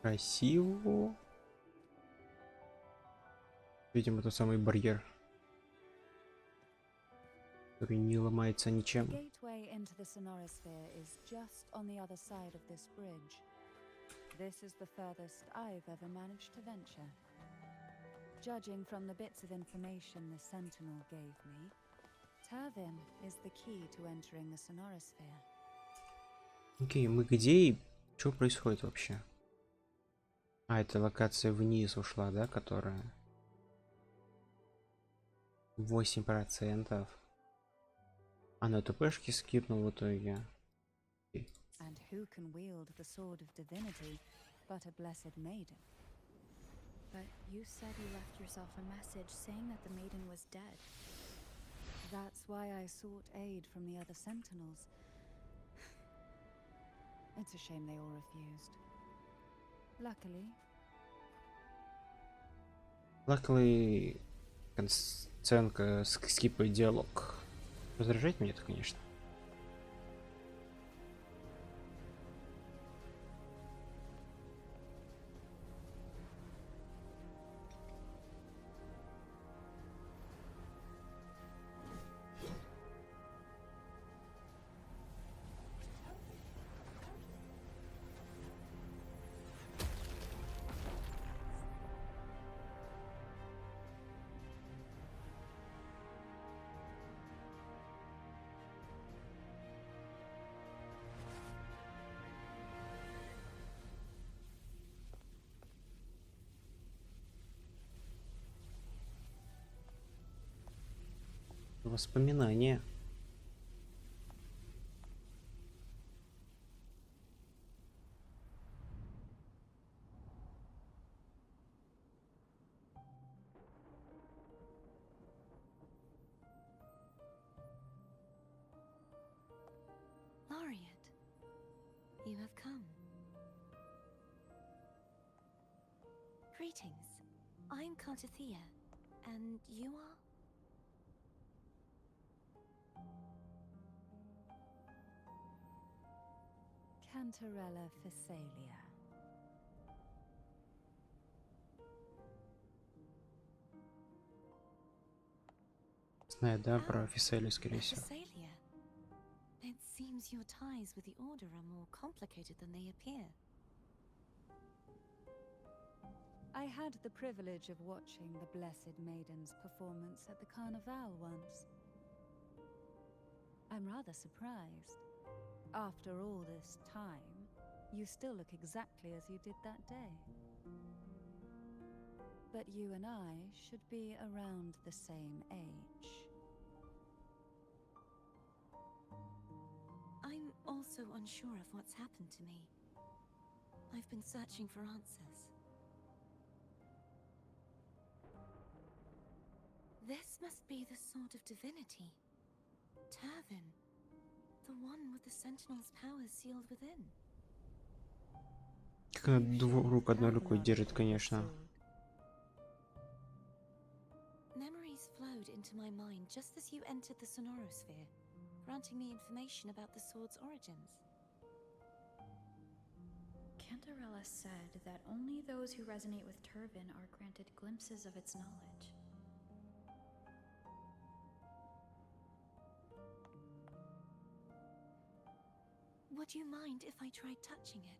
Красиво. Видимо, тот самый барьер, который не ломается ничем. The gateway into the sonorosphere is just on the other side of this bridge. This is the furthest I've ever managed to venture. Judging from the bits of information the Sentinel gave me, Turvin is the key to entering the sonorosphere. Окей, мы где и что происходит вообще? А, это локация вниз ушла, да, которая 8%. А на ТПшке скипнул в итоге. And who can wield the sword of divinity but a blessed maiden? But you said you left yourself a message saying that the maiden was dead. That's why I sought aid from the other sentinels. It's a shame they all refused. Luckily, сценка скипает диалог. Раздражает меня это, конечно. Воспоминания. Laureate, you have come. Greetings. I'm Kantithea, and you are? Cantarella Phasalia. Знаю, да, про Фиселию, скорее всего. Phasalia. It seems your ties with the Order are more complicated than they appear. I had the privilege of watching the Blessed Maiden's performance at the Carnival once. I'm rather surprised. After all this time, you still look exactly as you did that day. But you and I should be around the same age. I'm also unsure of what's happened to me. I've been searching for answers. This must be the Sword of Divinity. Turvin. The one with the Sentinel's powers sealed within. Как она двух рук одной рукой держит, конечно. Memories flowed into my mind just as you entered the sonorosphere, granting me information about the sword's origins. Cantarella said that only those who resonate with Turvin are granted glimpses of its knowledge. Would you mind if I tried touching it?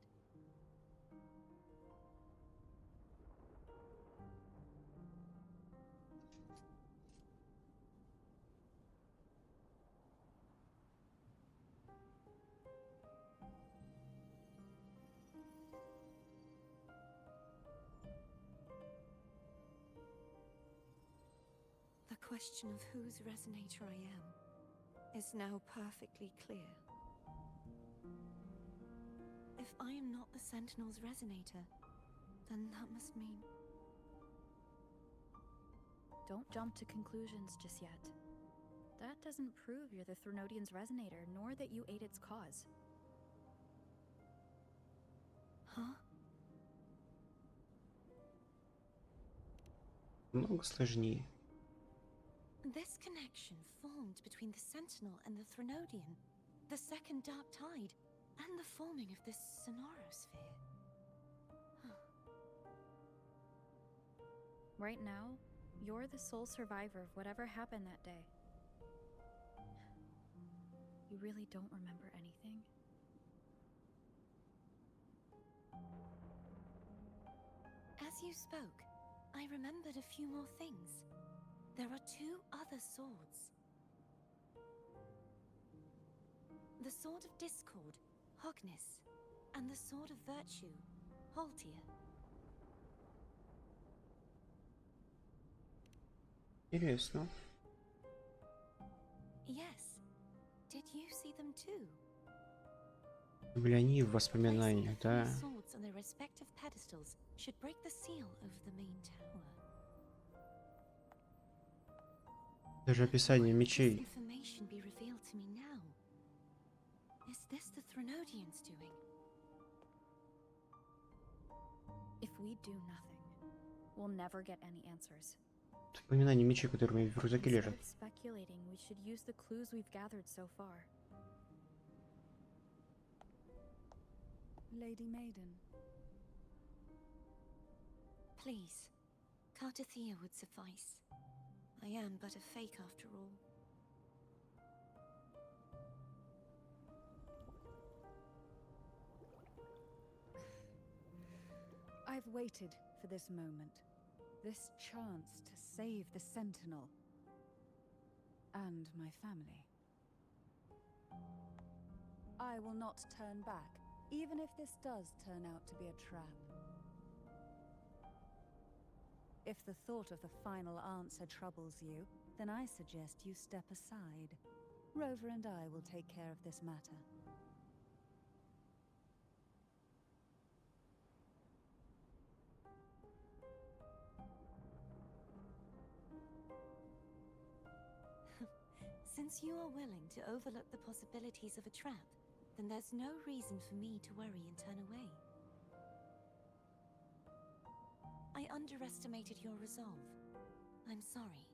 The question of whose resonator I am is now perfectly clear. If I am not the Sentinel's resonator, then that must mean... Don't jump to conclusions just yet. That doesn't prove you're the Threnodian's resonator, nor that you aid its cause. Huh? Много сложнее. This connection formed between the Sentinel and the Threnodian, the second dark tide, and the forming of this sonorosphere. Right now, you're the sole survivor of whatever happened that day. You really don't remember anything? As you spoke, I remembered a few more things. There are two other swords. The sword of discord, Hogness, and the sword of virtue, Haltia. Интересно. Yes. Did you see them too? Были они в Placing воспоминаниях, the three да? swords on their respective pedestals should break the seal over the main tower. Даже описание Why would this мечей. information be revealed to me now? Is this the Threnodians' doing? If we do nothing, we'll never get any answers. Воспоминания мечей, которые у меня в рюкзаке Instead лежат. of speculating, we should use the clues we've gathered so far. Lady Maiden. Please, Cartathea would suffice. I am but a fake after all. I've waited for this moment. This chance to save the Sentinel. And my family. I will not turn back, even if this does turn out to be a trap. If the thought of the final answer troubles you, then I suggest you step aside. Rover and I will take care of this matter. Since you are willing to overlook the possibilities of a trap, then there's no reason for me to worry and turn away. I underestimated your resolve. I'm sorry.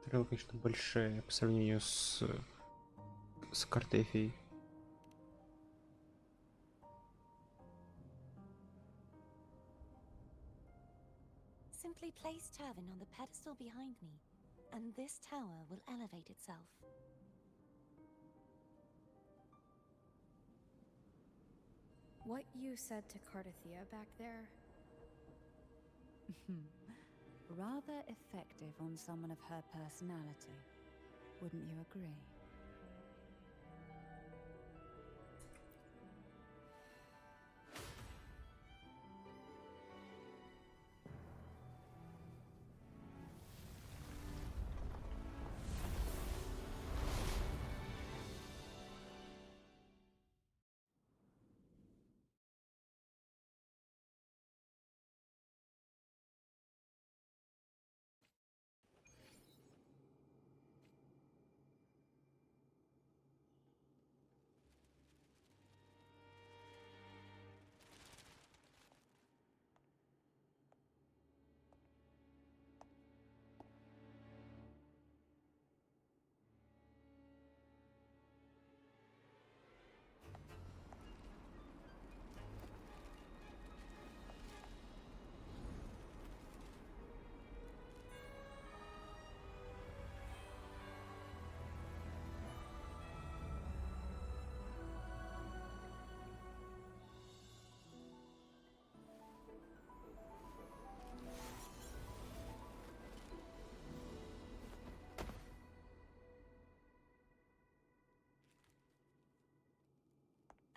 Тарелка, конечно, большая по сравнению с Картефией. Simply place Turvin on the pedestal behind me, and this tower will elevate itself. What you said to Cartathea back there? Rather effective on someone of her personality. Wouldn't you agree?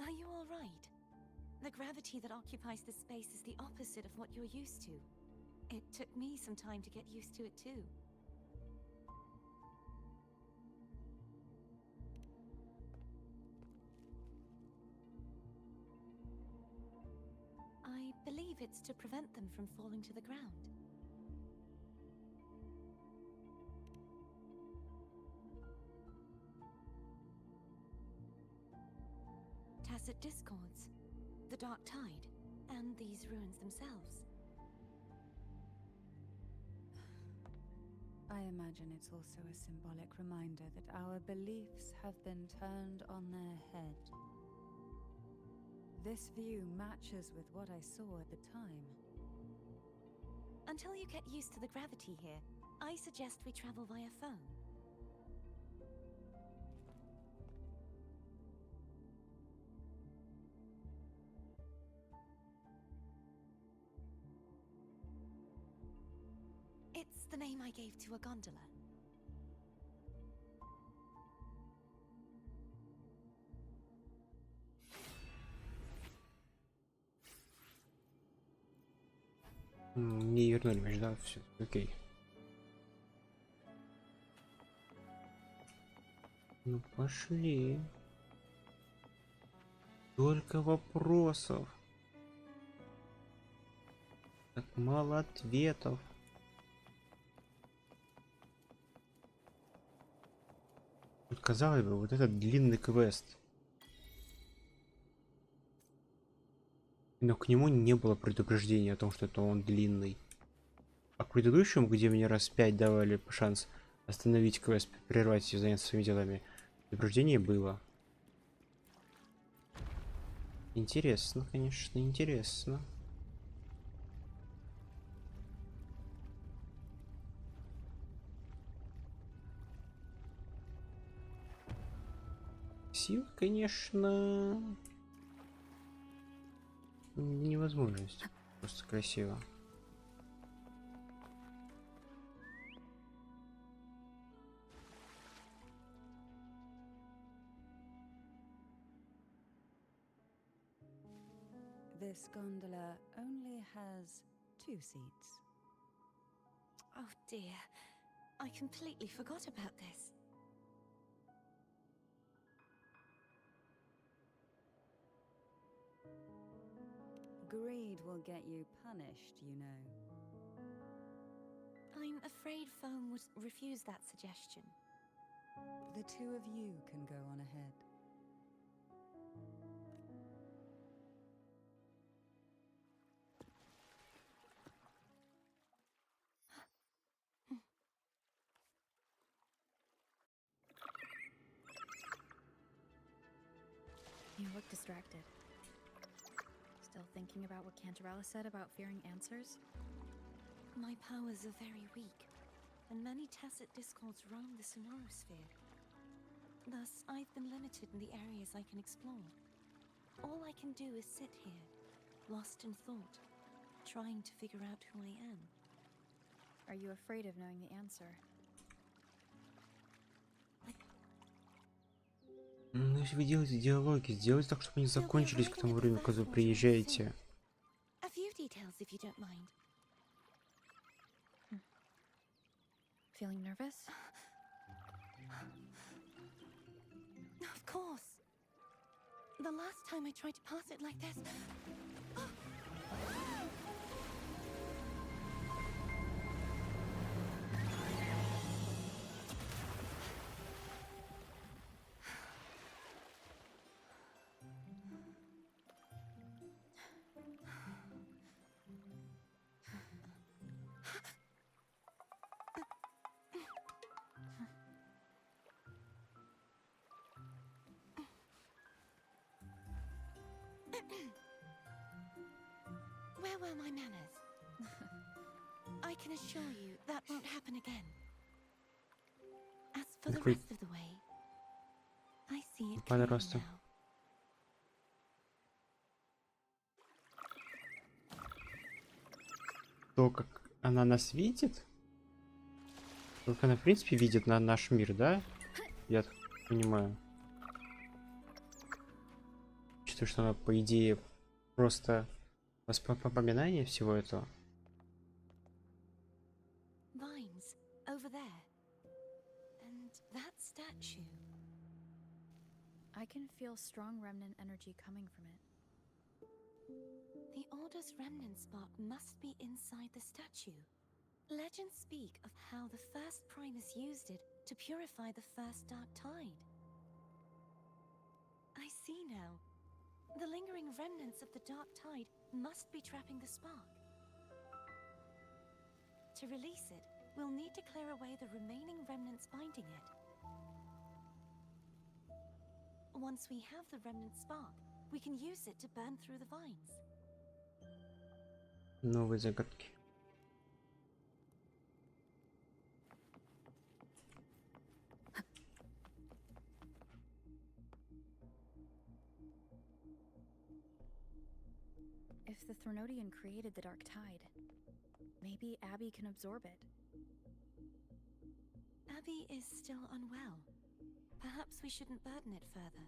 Are you all right? The gravity that occupies this space is the opposite of what you're used to. It took me some time to get used to it too. I believe it's to prevent them from falling to the ground. Tacit discords, the dark tide, and these ruins themselves. I imagine it's also a symbolic reminder that our beliefs have been turned on their head. This view matches with what I saw at the time. Until you get used to the gravity here, I suggest we travel via phone. It's the name I gave to a gondola. Не вернули мяч, да? Все, окей. Ну пошли. Только вопросов. Так мало ответов. Вот, казалось бы, вот этот длинный квест. Но к нему не было предупреждения о том, что это он длинный. А к предыдущему, где мне раз 5 давали шанс остановить квест, прервать и заняться своими делами, предупреждение было. Интересно, конечно, интересно. Красиво, конечно. Невозможность. Просто красиво. This gondola only has 2 seats. Oh dear, I completely forgot about this. Greed will get you punished, you know. I'm afraid phone would refuse that suggestion. The 2 of you can go on ahead. You look distracted. Still thinking about what Cantarelloi said about fearing answers? My powers are very weak, and many tacit discords roam the sonorosphere. Thus, I've been limited in the areas I can explore. All I can do is sit here, lost in thought, trying to figure out who I am. Are you afraid of knowing the answer? Ну, если вы делаете диалоги, сделайте так, чтобы они закончились к тому времени, когда вы приезжаете. A few details, if you don't mind. Feeling nervous? Of course. The last time I tried to pass it like this... Where were my manners? I can assure you that won't happen again. As for the rest of the way, I see it clearly Подросток. now. То, как она нас видит? Только она, в принципе, видит на наш мир, да? Я так понимаю. Учитывая, что она, по идее, просто воспоминание всего этого. over there. And that statue. I can feel strong remnant energy coming from it. The Order's remnant spark must be inside the statue. Legends speak of how the first Primus used it to purify the first dark tide. I see now. The lingering remnants of the dark tide must be trapping the spark. To release it, we'll need to clear away the remaining remnants binding it. Once we have the remnant spark, we can use it to burn through the vines. Новые загадки. If the Threnodian created the dark tide, maybe Abby can absorb it. Abby is still unwell. Perhaps we shouldn't burden it further.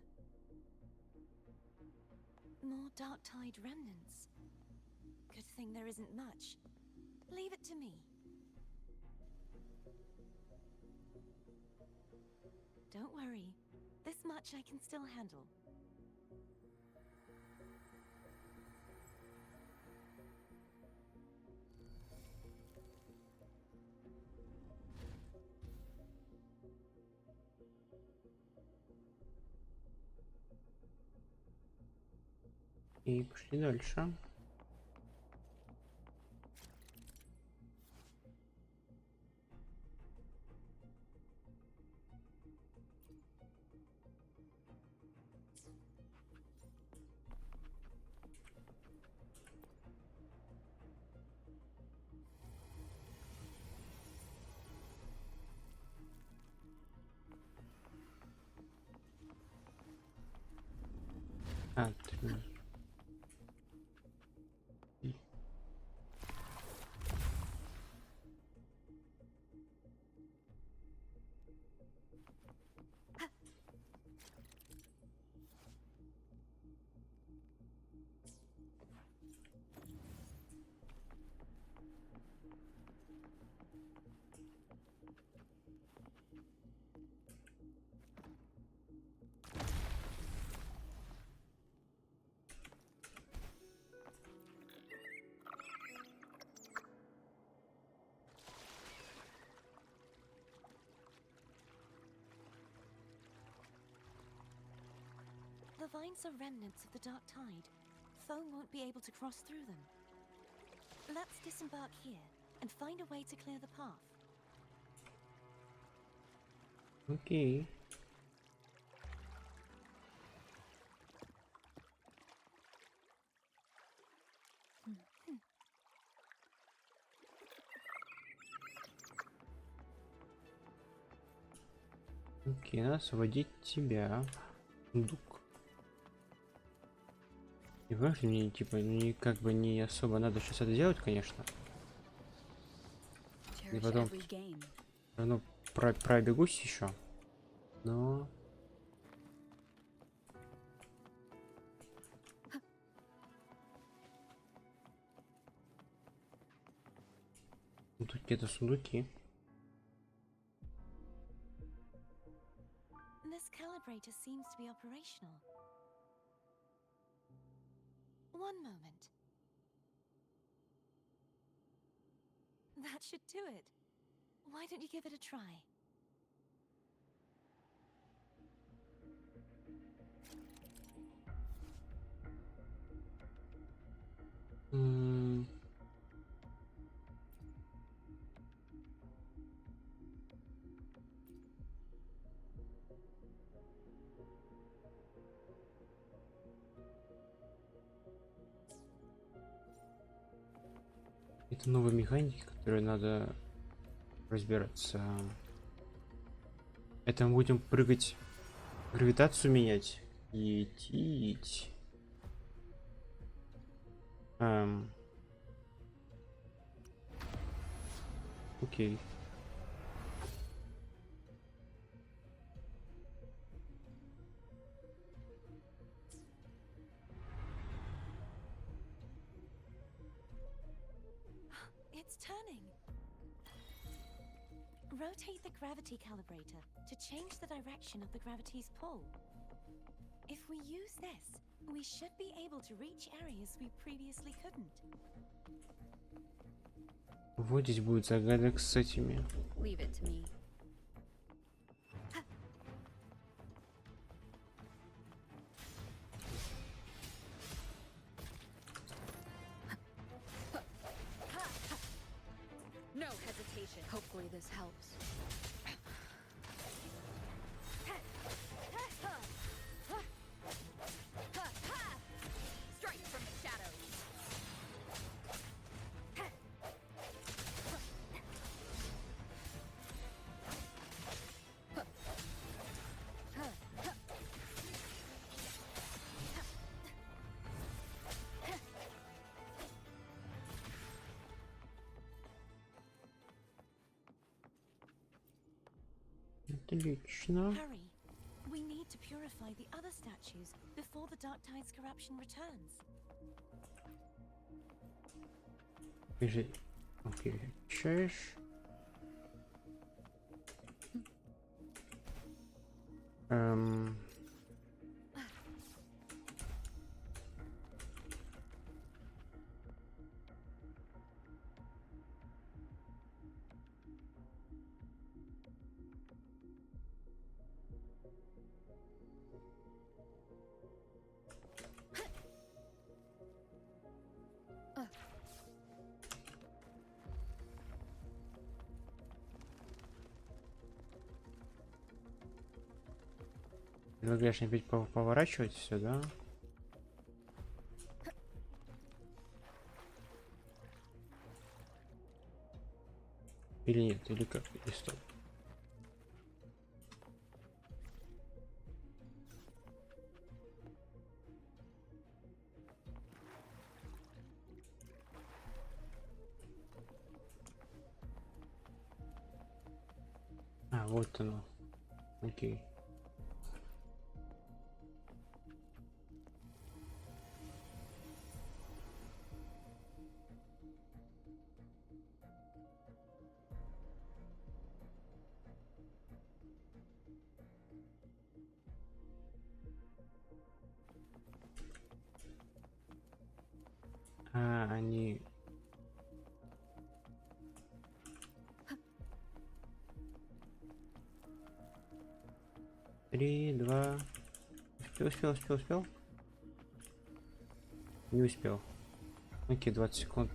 More dark tide remnants. Good thing there isn't much. Leave it to me. Don't worry. This much I can still handle. И пошли дальше. А, ты... The vines are remnants of the dark tide. Foe won't be able to cross through them. Let's disembark here and find a way to clear the path. Окей. Окей, надо освободить тебя. Сундук. И вроде мне типа не как бы не особо надо сейчас это делать, конечно. И потом равно пробегусь еще. Но тут где-то сундуки. This calibrator seems to be operational. One moment. That should do it. Why don't you give it a try? Это новые механики, которые надо разбираться. Это мы будем прыгать, гравитацию менять. Лететь. Окей. It's turning. Rotate the gravity calibrator to change the direction of the gravity's pull. If we use this, we should be able to reach areas we previously couldn't. Вот здесь будет загадок с этими. Leave it to me. No hesitation. Hopefully this helps. Strike from the shadows. Отлично. Hurry. We need to purify the other statues before the Dark Tide's corruption returns. Бежи. Окей. Чаешь. Предлагаешь мне опять поворачивать все, да? Или нет, или как? Или стоп. А, вот оно. Окей. А, они... Три, два... Успел. Не успел. Окей, 20 секунд.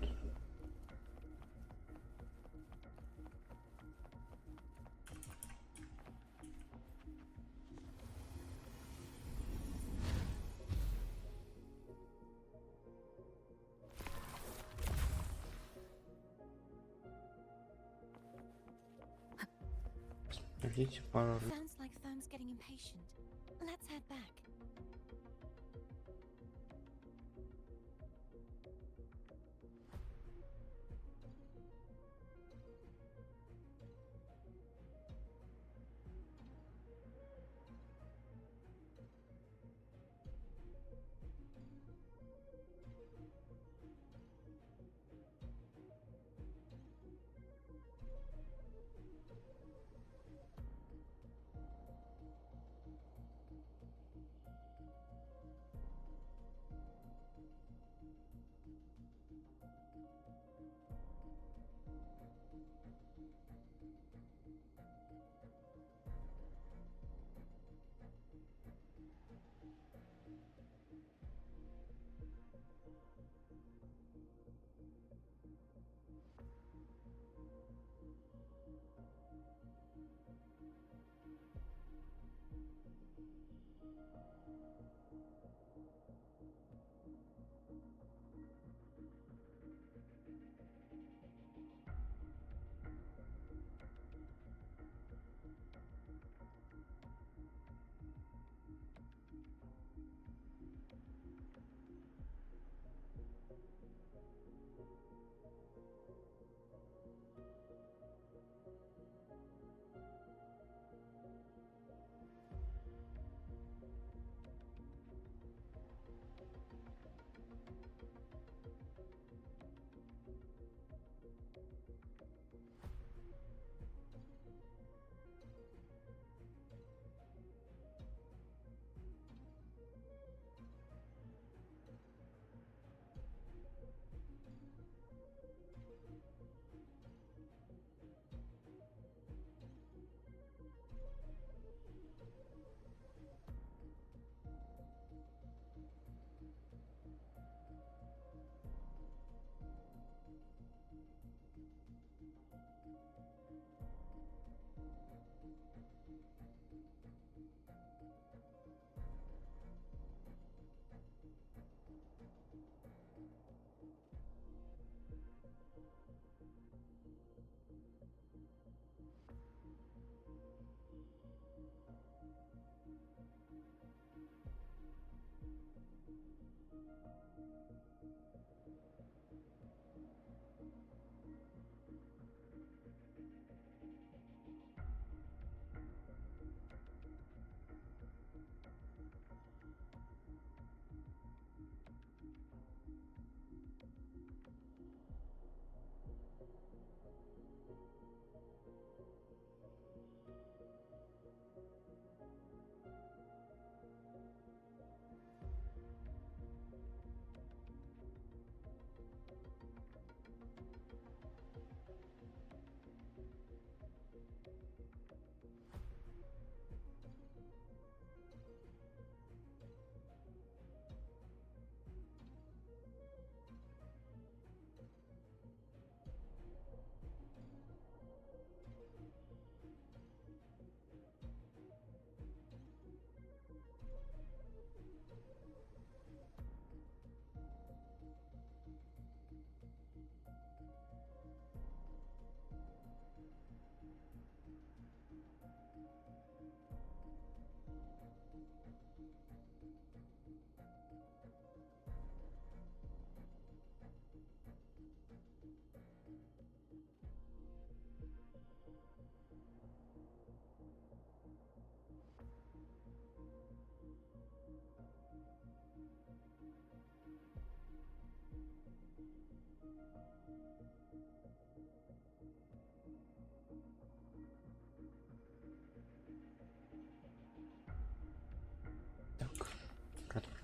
Подождите пару... Sounds like Firm's getting impatient. Let's head back.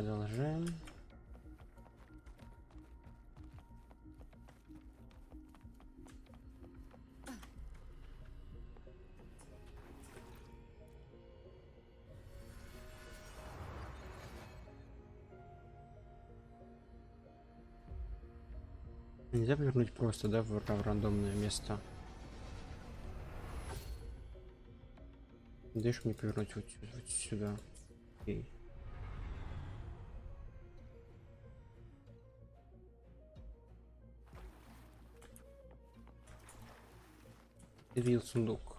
Продолжаем. Нельзя повернуть просто, да, в рандомное место. Даешь мне повернуть вот сюда. Окей. Я видел сундук.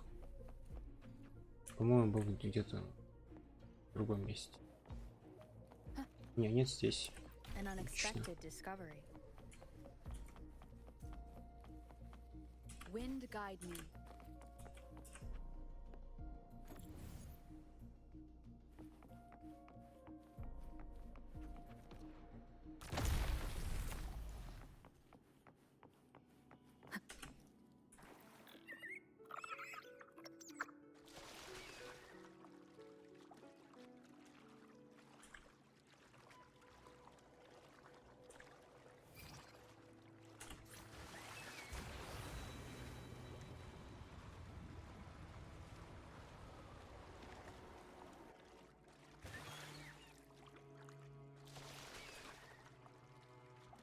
По-моему, был где-то в другом месте. Не, нет здесь. An Отлично. unexpected discovery. Wind guide me.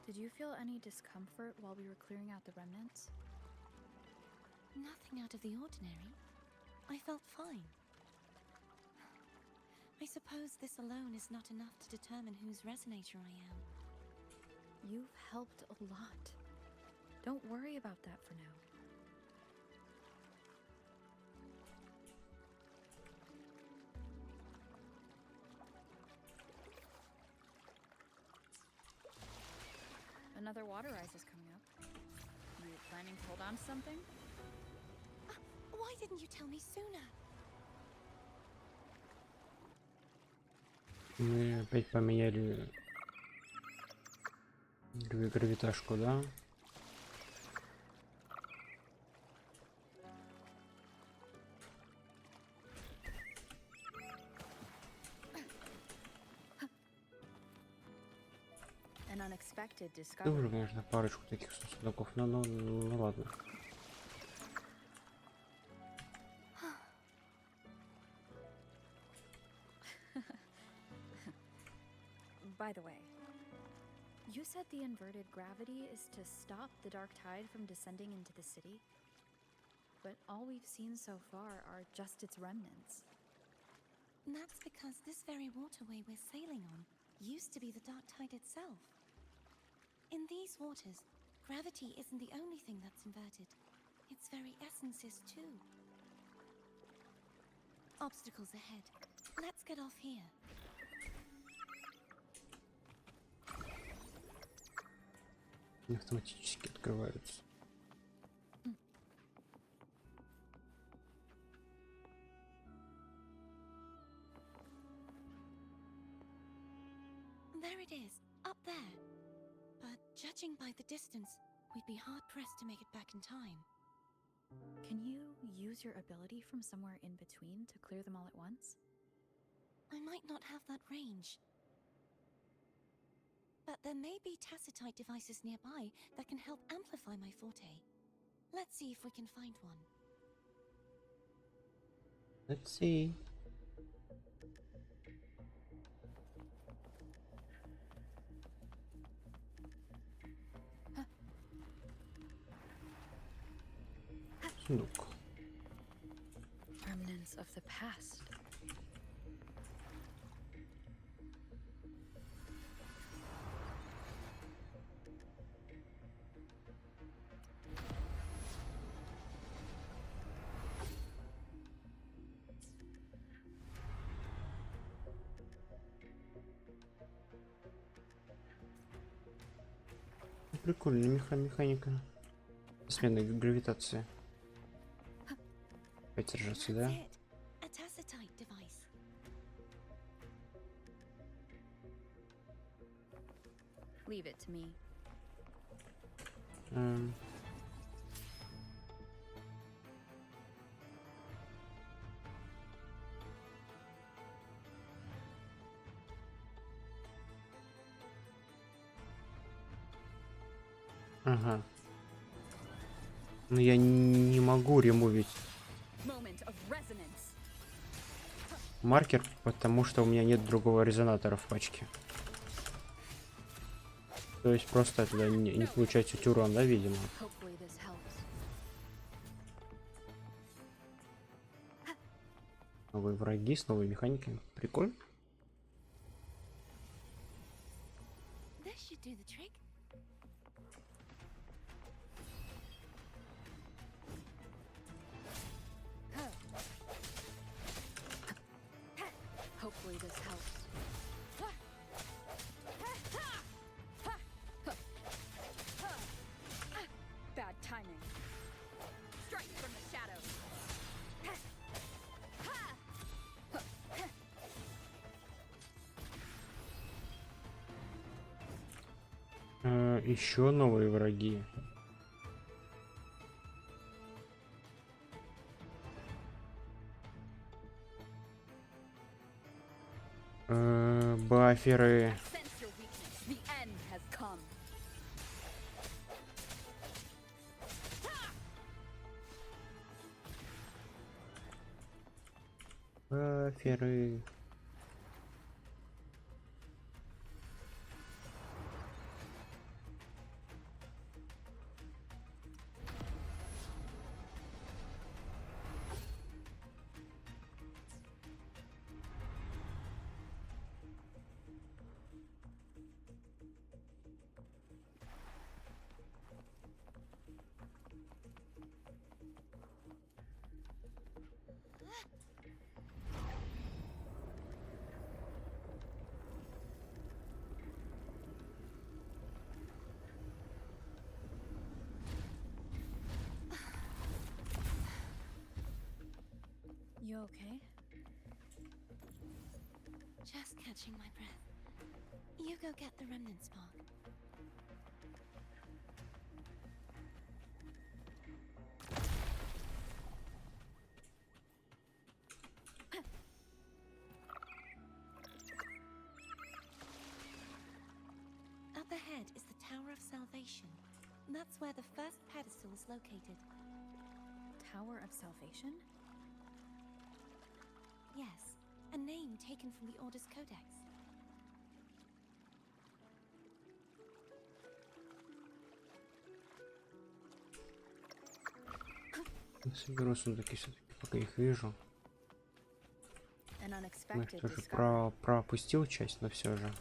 Did you feel any discomfort while we were clearing out the remnants? Nothing out of the ordinary. I felt fine. I suppose this alone is not enough to determine whose resonator I am. You've helped a lot. Don't worry about that for now. Another water rise is coming up. Were you planning to hold on to something? Why didn't you tell me sooner? Мы опять поменяли гравиташку, да? An unexpected Ты discovery. уже, конечно, парочку таких сундуков, но ну ладно. By the way, you said the inverted gravity is to stop the dark tide from descending into the city, but all we've seen so far are just its remnants. That's because this very waterway we're sailing on used to be the dark tide itself. In these waters, gravity isn't the only thing that's inverted. Its very essence is too. Obstacles ahead. Let's get off here. Автоматически открываются. There it is, up there. But judging by the distance, we'd be hard-pressed to make it back in time. Can you use your ability from somewhere in between to clear them all at once? I might not have that range. But there may be tacitite devices nearby that can help amplify my forte. Let's see if we can find one. Let's see. Сундук. Remnants of the past. Прикольная механика. Смена гравитации. Опять держаться, да? That's it. A tacitite device. Leave it to me. Ага. Но я не могу ремувить маркер, потому что у меня нет другого резонатора в пачке. То есть просто туда не получается урон, да, видимо. Новые враги с новой механикой. Прикольно. Еще новые враги. Баферы. Баферы. You okay? Just catching my breath. You go get the remnant spark. Up ahead is the Tower of Salvation. That's where the first pedestal is located. Tower of Salvation? Yes, a name taken from the Order's Codex. Соберу сундуки все-таки, пока их вижу. An Ну, unexpected я тоже discovery. пропустил часть, но все же.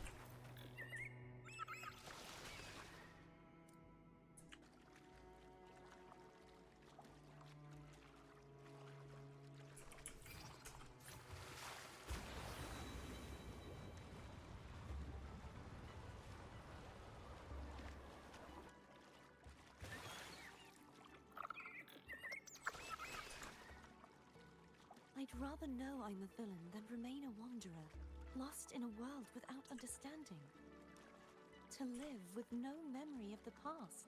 I'd rather know I'm a villain than remain a wanderer, lost in a world without understanding. To live with no memory of the past.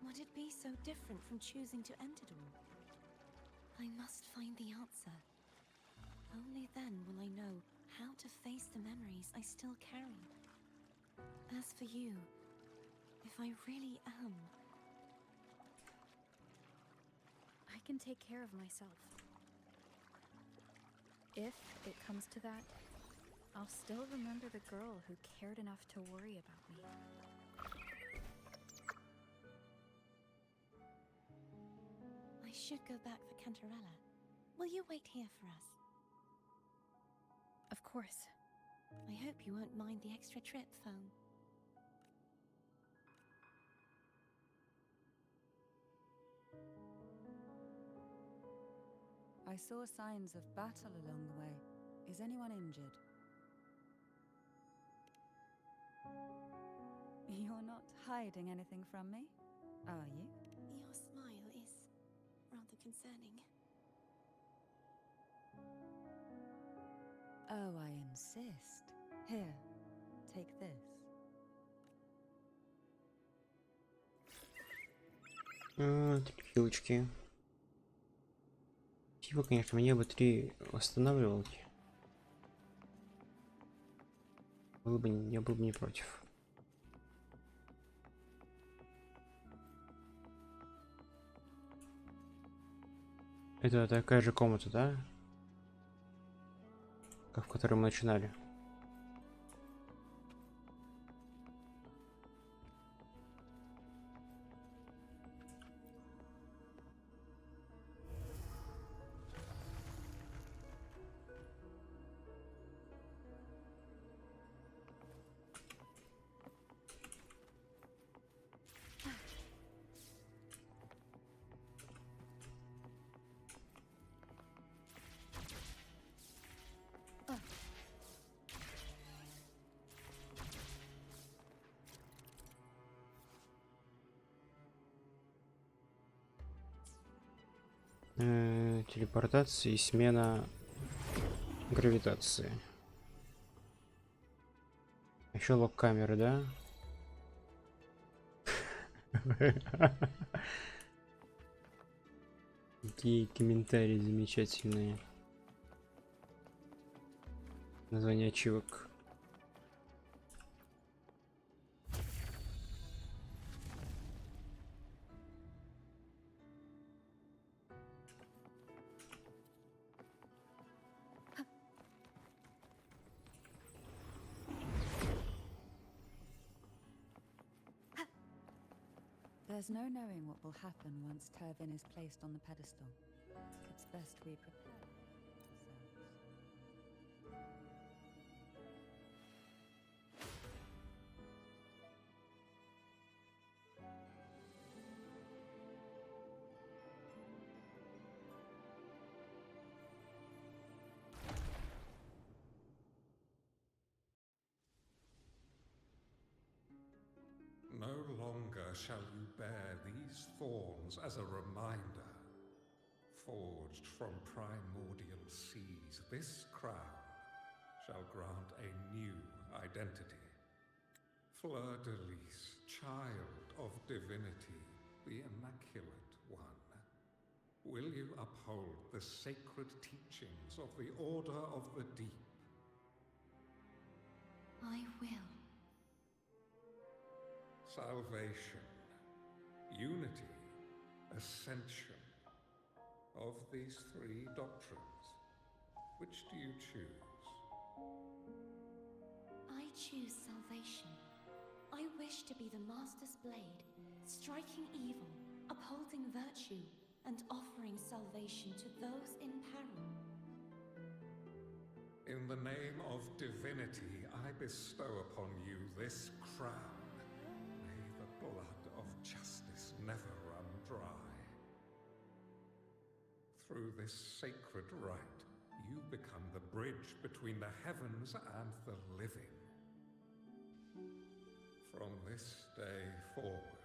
Would it be so different from choosing to end it all? I must find the answer. Only then will I know how to face the memories I still carry. As for you, if I really am... I can take care of myself. If it comes to that, I'll still remember the girl who cared enough to worry about me. I should go back for Cantarello. Will you wait here for us? Of course. I hope you won't mind the extra trip, Foam. I saw signs of battle along the way. Is anyone injured? You're not hiding anything from me, are you? Your smile is rather concerning. Oh, I insist. Here, take this. Хилочки. Типа, конечно, мне бы 3 восстанавливалки. Я был бы не против. Это такая же комната, да? Как в которой мы начинали. Телепортация и смена гравитации. Еще лог камеры, да? Какие комментарии замечательные. Название ачивок. There's no knowing what will happen once Turvin is placed on the pedestal. It's best we prepare ourselves. No longer shall you bear these thorns as a reminder. Forged from primordial seas, this crown shall grant a new identity. Fleur-de-lis, child of divinity, the Immaculate One. Will you uphold the sacred teachings of the Order of the Deep? I will. Salvation, unity, ascension. Of these three doctrines, which do you choose? I choose salvation. I wish to be the Master's blade, striking evil, upholding virtue, and offering salvation to those in peril. In the name of divinity, I bestow upon you this crown. May the blood of justice never run dry. Through this sacred rite, you become the bridge between the heavens and the living. From this day forward,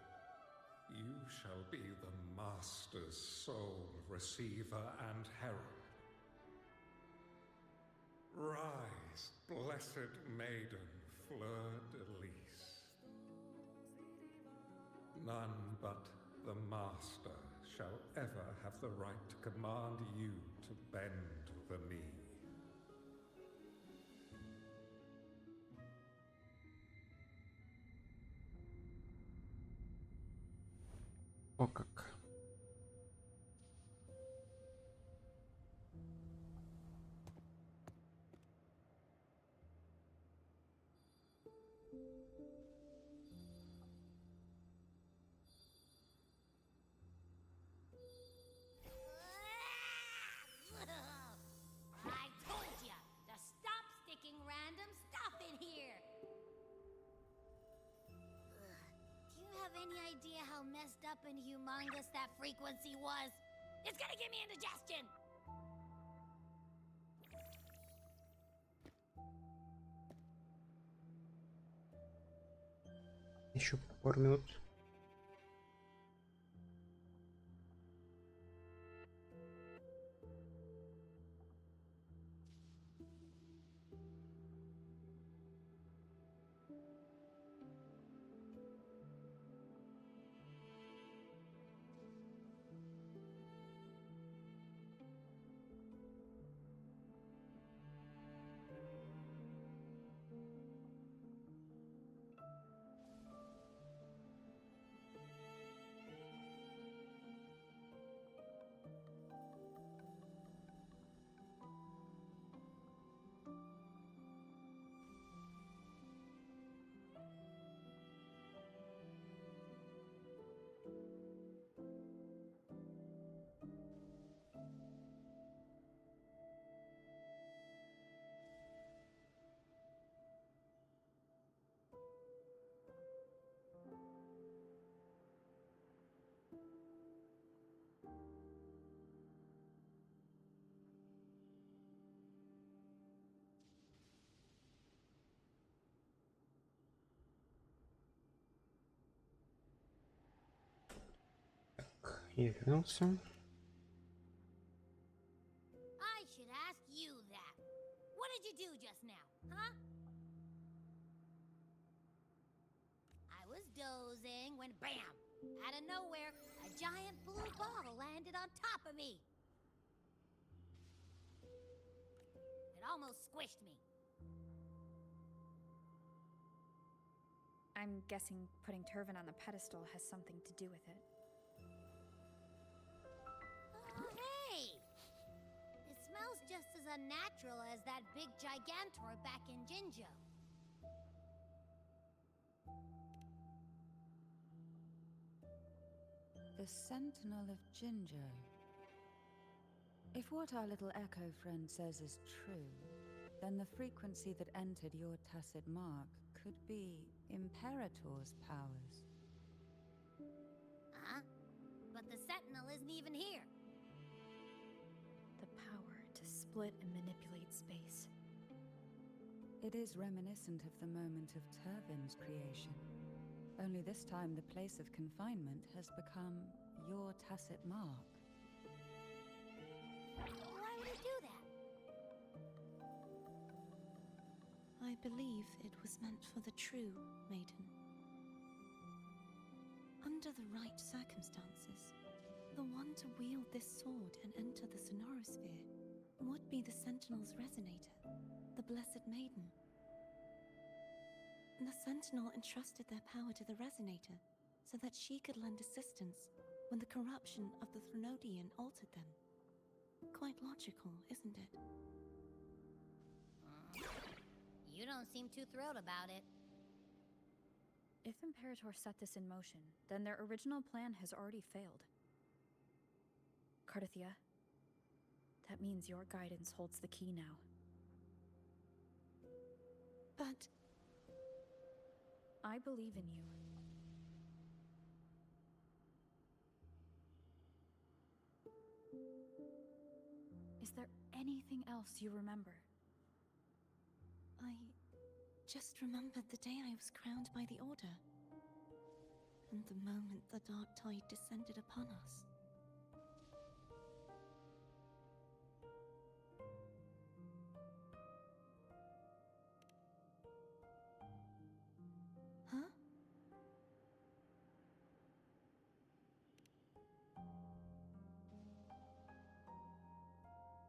you shall be the Master's sole receiver and herald. Rise, blessed maiden, Fleur-de-lis. None but the Master shall ever have the right to command you to bend the knee. О как. I told ya to stop sticking random stuff in here. Do you have any idea how messed up and humongous that frequency was? It's gonna give me indigestion. Еще пару минут. Я вернулся. I should ask you that. What did you do just now, huh? I was dozing when bam! Out of nowhere, a giant blue ball landed on top of me. It almost squished me. I'm guessing putting Turvin on the pedestal has something to do with it. Oh, hey! It smells just as unnatural as that big gigantor back in Jinjo. The Sentinel of Jinjo. If what our little echo friend says is true, then the frequency that entered your tacit mark could be Imperator's powers. Huh? But the Sentinel isn't even here. The power to split and manipulate space. It is reminiscent of the moment of Turvin's creation. Only this time the place of confinement has become your tacit mark. Why would it do that? I believe it was meant for the true maiden. Under the right circumstances, the one to wield this sword and enter the sonorosphere would be the Sentinel's resonator, the Blessed Maiden. The Sentinel entrusted their power to the resonator so that she could lend assistance when the corruption of the Threnodian altered them. Quite logical, isn't it? You don't seem too thrilled about it. If Imperator set this in motion, then their original plan has already failed. Cardathia, that means your guidance holds the key now. But I believe in you. Is there anything else you remember? I just remembered the day I was crowned by the Order, and the moment the dark tide descended upon us. Huh?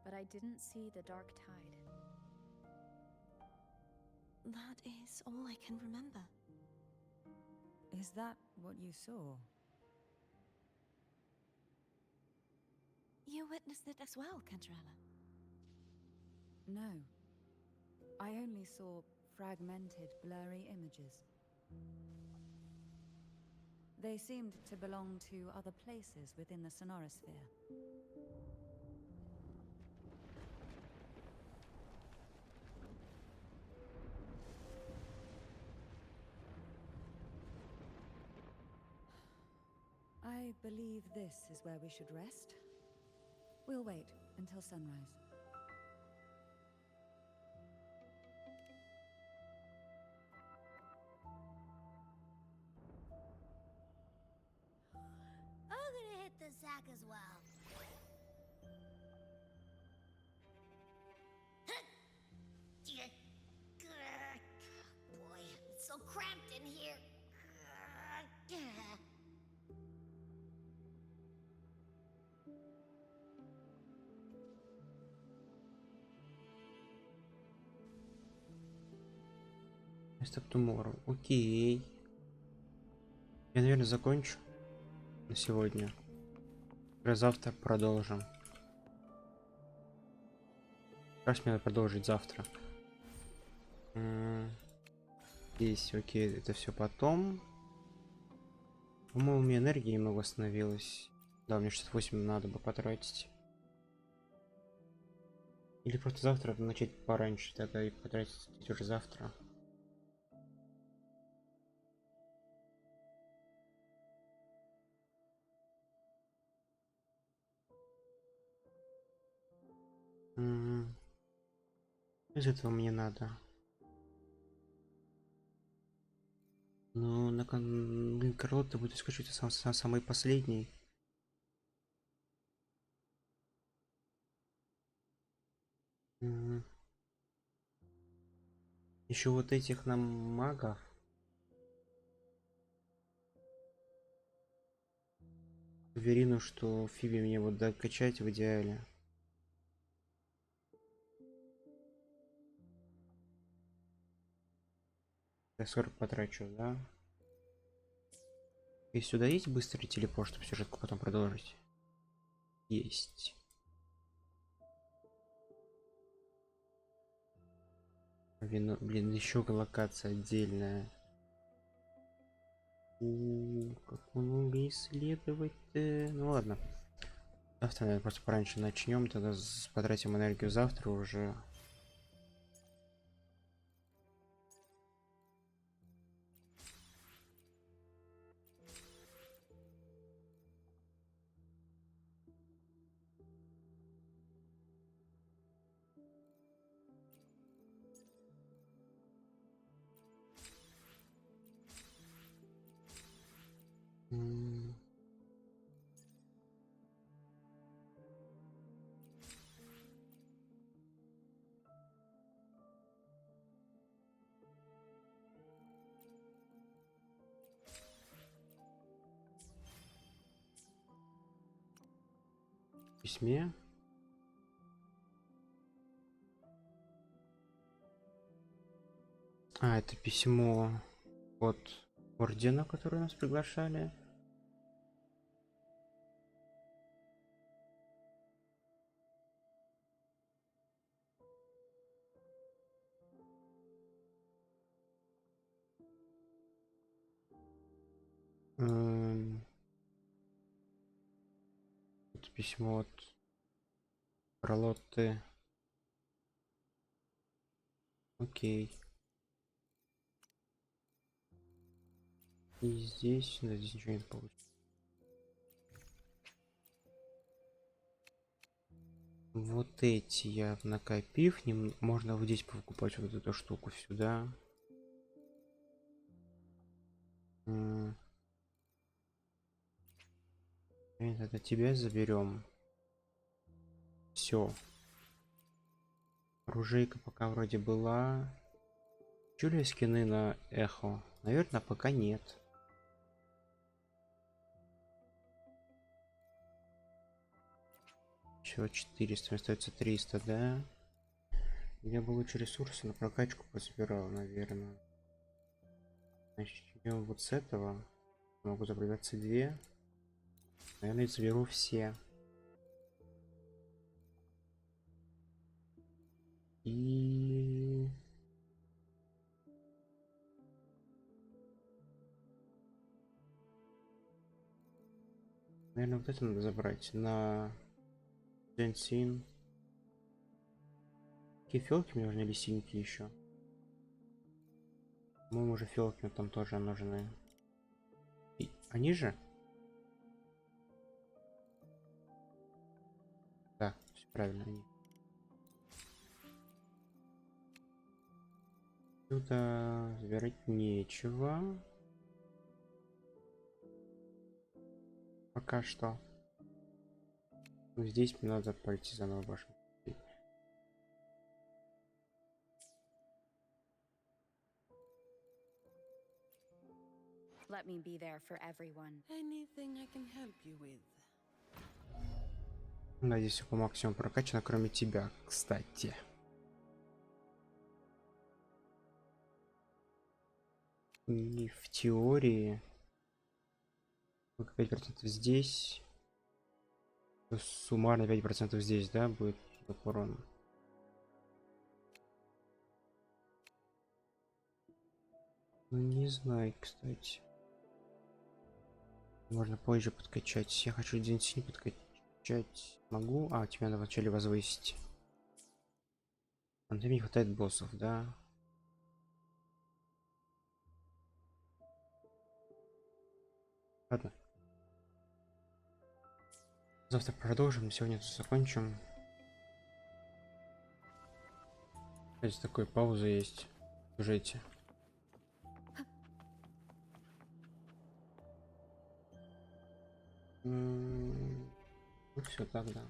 But I didn't see the dark tide. That is all I can remember. Is that what you saw? You witnessed it as well, Kantarelloi. No. I only saw fragmented, blurry images. They seemed to belong to other places within the sonorosphere. I believe this is where we should rest. We'll wait until sunrise. I'm gonna hit the sack as well. Boy, it's so cramped in here. Stop tomorrow. Окей. Я, наверное, закончу на сегодня. Уже завтра продолжим. Раз мне надо продолжить завтра. Здесь, окей, это все потом. По-моему, у меня энергии немного остановилось. Да, мне 68 надо бы потратить. Или просто завтра начать пораньше, тогда и потратить уже завтра. Из этого мне надо. Ну, блин, Карлотта будет скачивать самый последний. Еще вот этих нам магов. Уверена, что Фиби мне вот докачать в идеале. Я 40 потрачу, да? И сюда есть быстрый телепорт, чтобы сюжетку потом продолжить? Есть. Блин, еще локация отдельная. Как много исследовать-то? Ну ладно. Завтра, наверное, просто пораньше начнем, тогда потратим энергию завтра уже. Письме. А, это письмо от ордена, который нас приглашали. Это письмо от Пролотты. Окей. И здесь, да, здесь ничего не получится. Вот эти я накопив, можно вот здесь покупать вот эту штуку сюда. Это тебя заберем. Все. Оружейка пока вроде была. Чули скины на эхо? Наверное, пока нет. Еще 400, мне остается 300, да? Я бы лучше ресурсы на прокачку пособирал, наверное. Значит, идем вот с этого. Могу забрать 22. Наверное, заберу все. И... наверное, вот это надо забрать на Дженсин. Какие фелки мне нужны или синьки еще? По-моему, уже фелки там тоже нужны. И... они же? Да, все правильно. Они. Тут забирать нечего. Пока что. Ну, здесь мне надо пойти заново башню. Let me be there for everyone. Anything I can help you with? Да, здесь все по максимуму прокачано, кроме тебя, кстати. И в теории 5% здесь, суммарно 5% здесь, да, будет урон. Ну, не знаю, кстати. Можно позже подкачать. Я хочу день синий подкачать. Могу? А, тебя надо вначале возвысить. А тебе не хватает боссов, да? Ладно. Завтра продолжим, сегодня закончим. Здесь такой пауза есть в сюжете. Ну все, тогда.